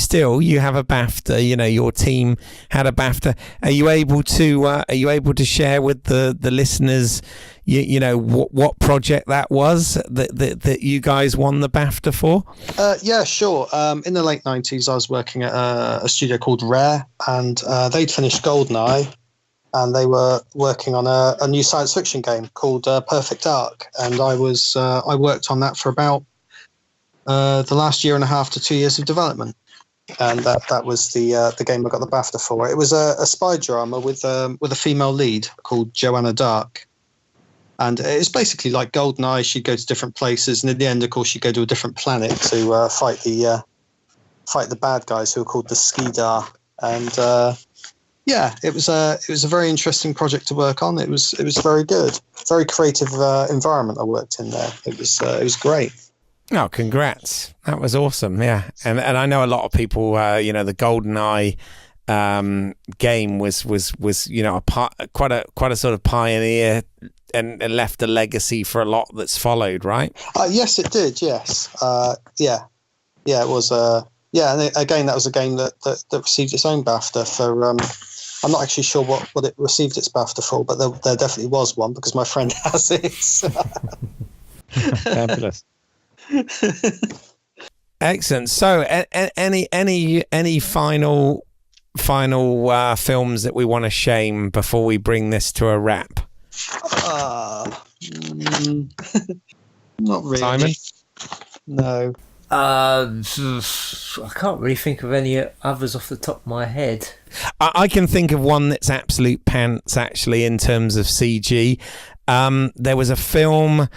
have a BAFTA. You know, your team had a BAFTA. Are you able to share with the listeners, you know, what project that was that you guys won the BAFTA for? Yeah, sure. In the late 90s, I was working at a studio called Rare, and they'd finished GoldenEye. And they were working on a new science fiction game called Perfect Dark, and I worked on that for about the last year and a half to 2 years of development, and that was the game I got the BAFTA for. It was a spy drama with a female lead called Joanna Dark, and it's basically like GoldenEye. She'd go to different places, and in the end, of course, she'd go to a different planet to fight the bad guys who are called the Skeedar, and. Yeah, it was a very interesting project to work on. It was very good, very creative environment I worked in there. It was great. Oh, congrats! That was awesome. Yeah, and I know a lot of people. You know, the GoldenEye game was you know quite a sort of pioneer and left a legacy for a lot that's followed, right? Yes, it did. Yes, yeah, it was. Yeah, and again, that was a game that received its own BAFTA for. I'm not actually sure what it received its BAFTA for, but there definitely was one because my friend has it. Fabulous. Excellent. So, any final films that we want to shame before we bring this to a wrap? Not really. Simon? No. I can't really think of any others off the top of my head. I can think of one that's absolute pants, actually, in terms of CG. There was a film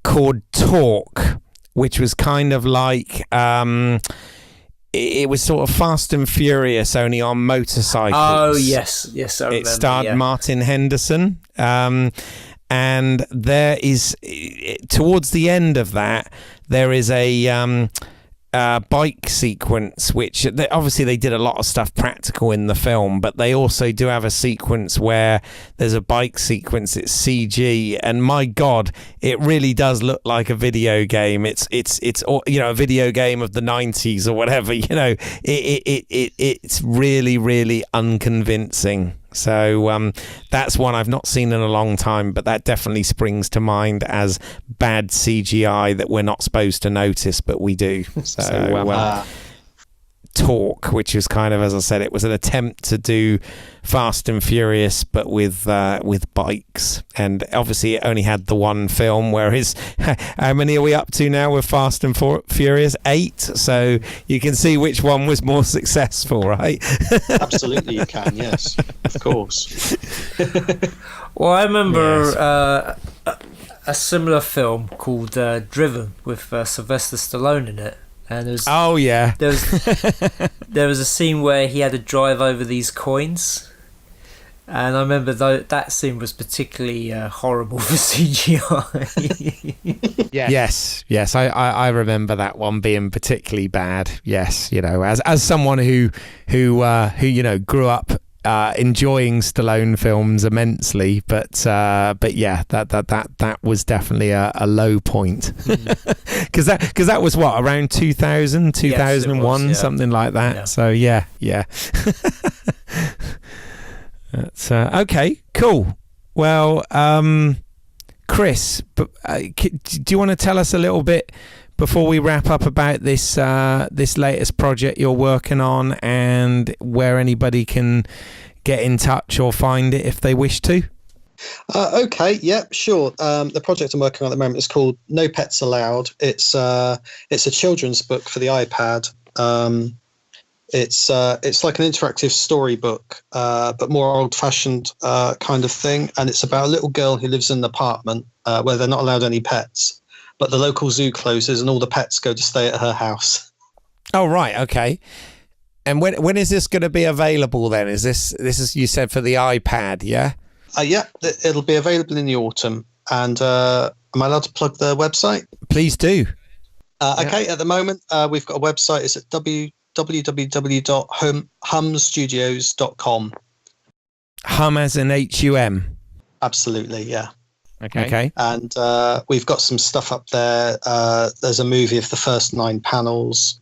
called Talk, which was kind of like... it was sort of Fast and Furious, only on motorcycles. Oh, yes, I remember. It starred Martin Henderson. And there is, towards the end of that, there is a bike sequence, which obviously they did a lot of stuff practical in the film, but they also do have a sequence where there's a bike sequence. It's CG, and my God, it really does look like a video game. It's a video game of the 90s or whatever. It's really, really unconvincing. So that's one I've not seen in a long time, but that definitely springs to mind as bad CGI that we're not supposed to notice, but we do. So Talk, which is kind of, as I said, it was an attempt to do Fast and Furious, but with bikes. And obviously it only had the one film, whereas how many are we up to now with Fast and Furious? 8. So you can see which one was more successful, right? Absolutely, you can. Yes, of course. Well, I remember a similar film called Driven with Sylvester Stallone in it. And there was, there was a scene where he had to drive over these coins, and I remember that scene was particularly horrible for CGI. Yes, I remember that one being particularly bad. Yes, as someone who grew up enjoying Stallone films immensely, but yeah, that was definitely a low point. Because that was what, around 2000, 2001, yes, something like that. Yeah. So yeah. That's okay, cool. Well, Chris, do you want to tell us a little bit before we wrap up about this latest project you're working on, and where anybody can get in touch or find it if they wish to? Okay, yeah, sure. The project I'm working on at the moment is called No Pets Allowed. It's a children's book for the iPad. It's like an interactive storybook, but more old-fashioned kind of thing. And it's about a little girl who lives in an apartment where they're not allowed any pets. But the local zoo closes and all the pets go to stay at her house. Oh, right. Okay. And when is this going to be available then? Is this you said for the iPad, yeah? Yeah, it'll be available in the autumn. And am I allowed to plug the website? Please do. Okay, at the moment, we've got a website. It's at www.humstudios.com. Hum as in HUM? Absolutely, yeah. Okay. And we've got some stuff up there. There's a movie of the first 9 panels.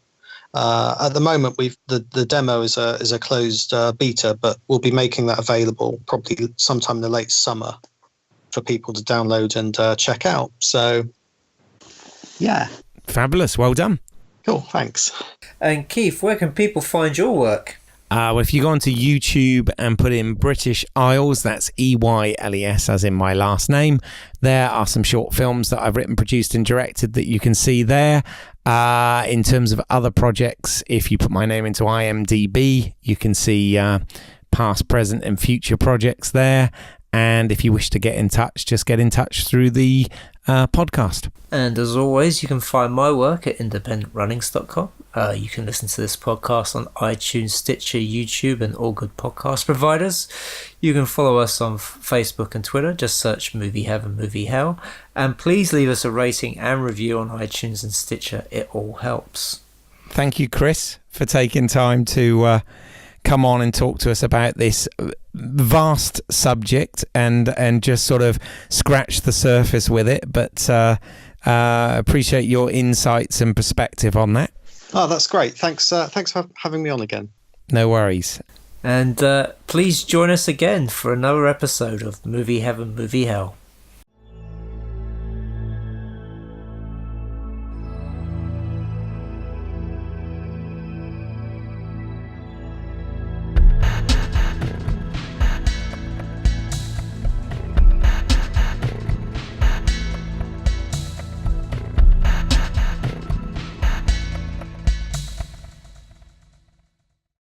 At the moment, the demo is a closed beta, but we'll be making that available probably sometime in the late summer for people to download and check out. So, yeah. Fabulous. Well done. Cool. Thanks. And Keith, where can people find your work? Well, if you go onto YouTube and put in British Eyles, that's EYLES as in my last name, there are some short films that I've written, produced and directed that you can see there. In terms of other projects, if you put my name into IMDb, you can see past, present and future projects there. And if you wish to get in touch, just get in touch through the podcast. And as always, you can find my work at independentrunnings.com. You can listen to this podcast on iTunes, Stitcher, YouTube, and all good podcast providers. You can follow us on Facebook and Twitter. Just search Movie Heaven, Movie Hell. And please leave us a rating and review on iTunes and Stitcher. It all helps. Thank you, Chris, for taking time to come on and talk to us about this vast subject and just sort of scratch the surface with it. But appreciate your insights and perspective on that. Oh, that's great. Thanks for having me on again. No worries. And please join us again for another episode of Movie Heaven, Movie Hell.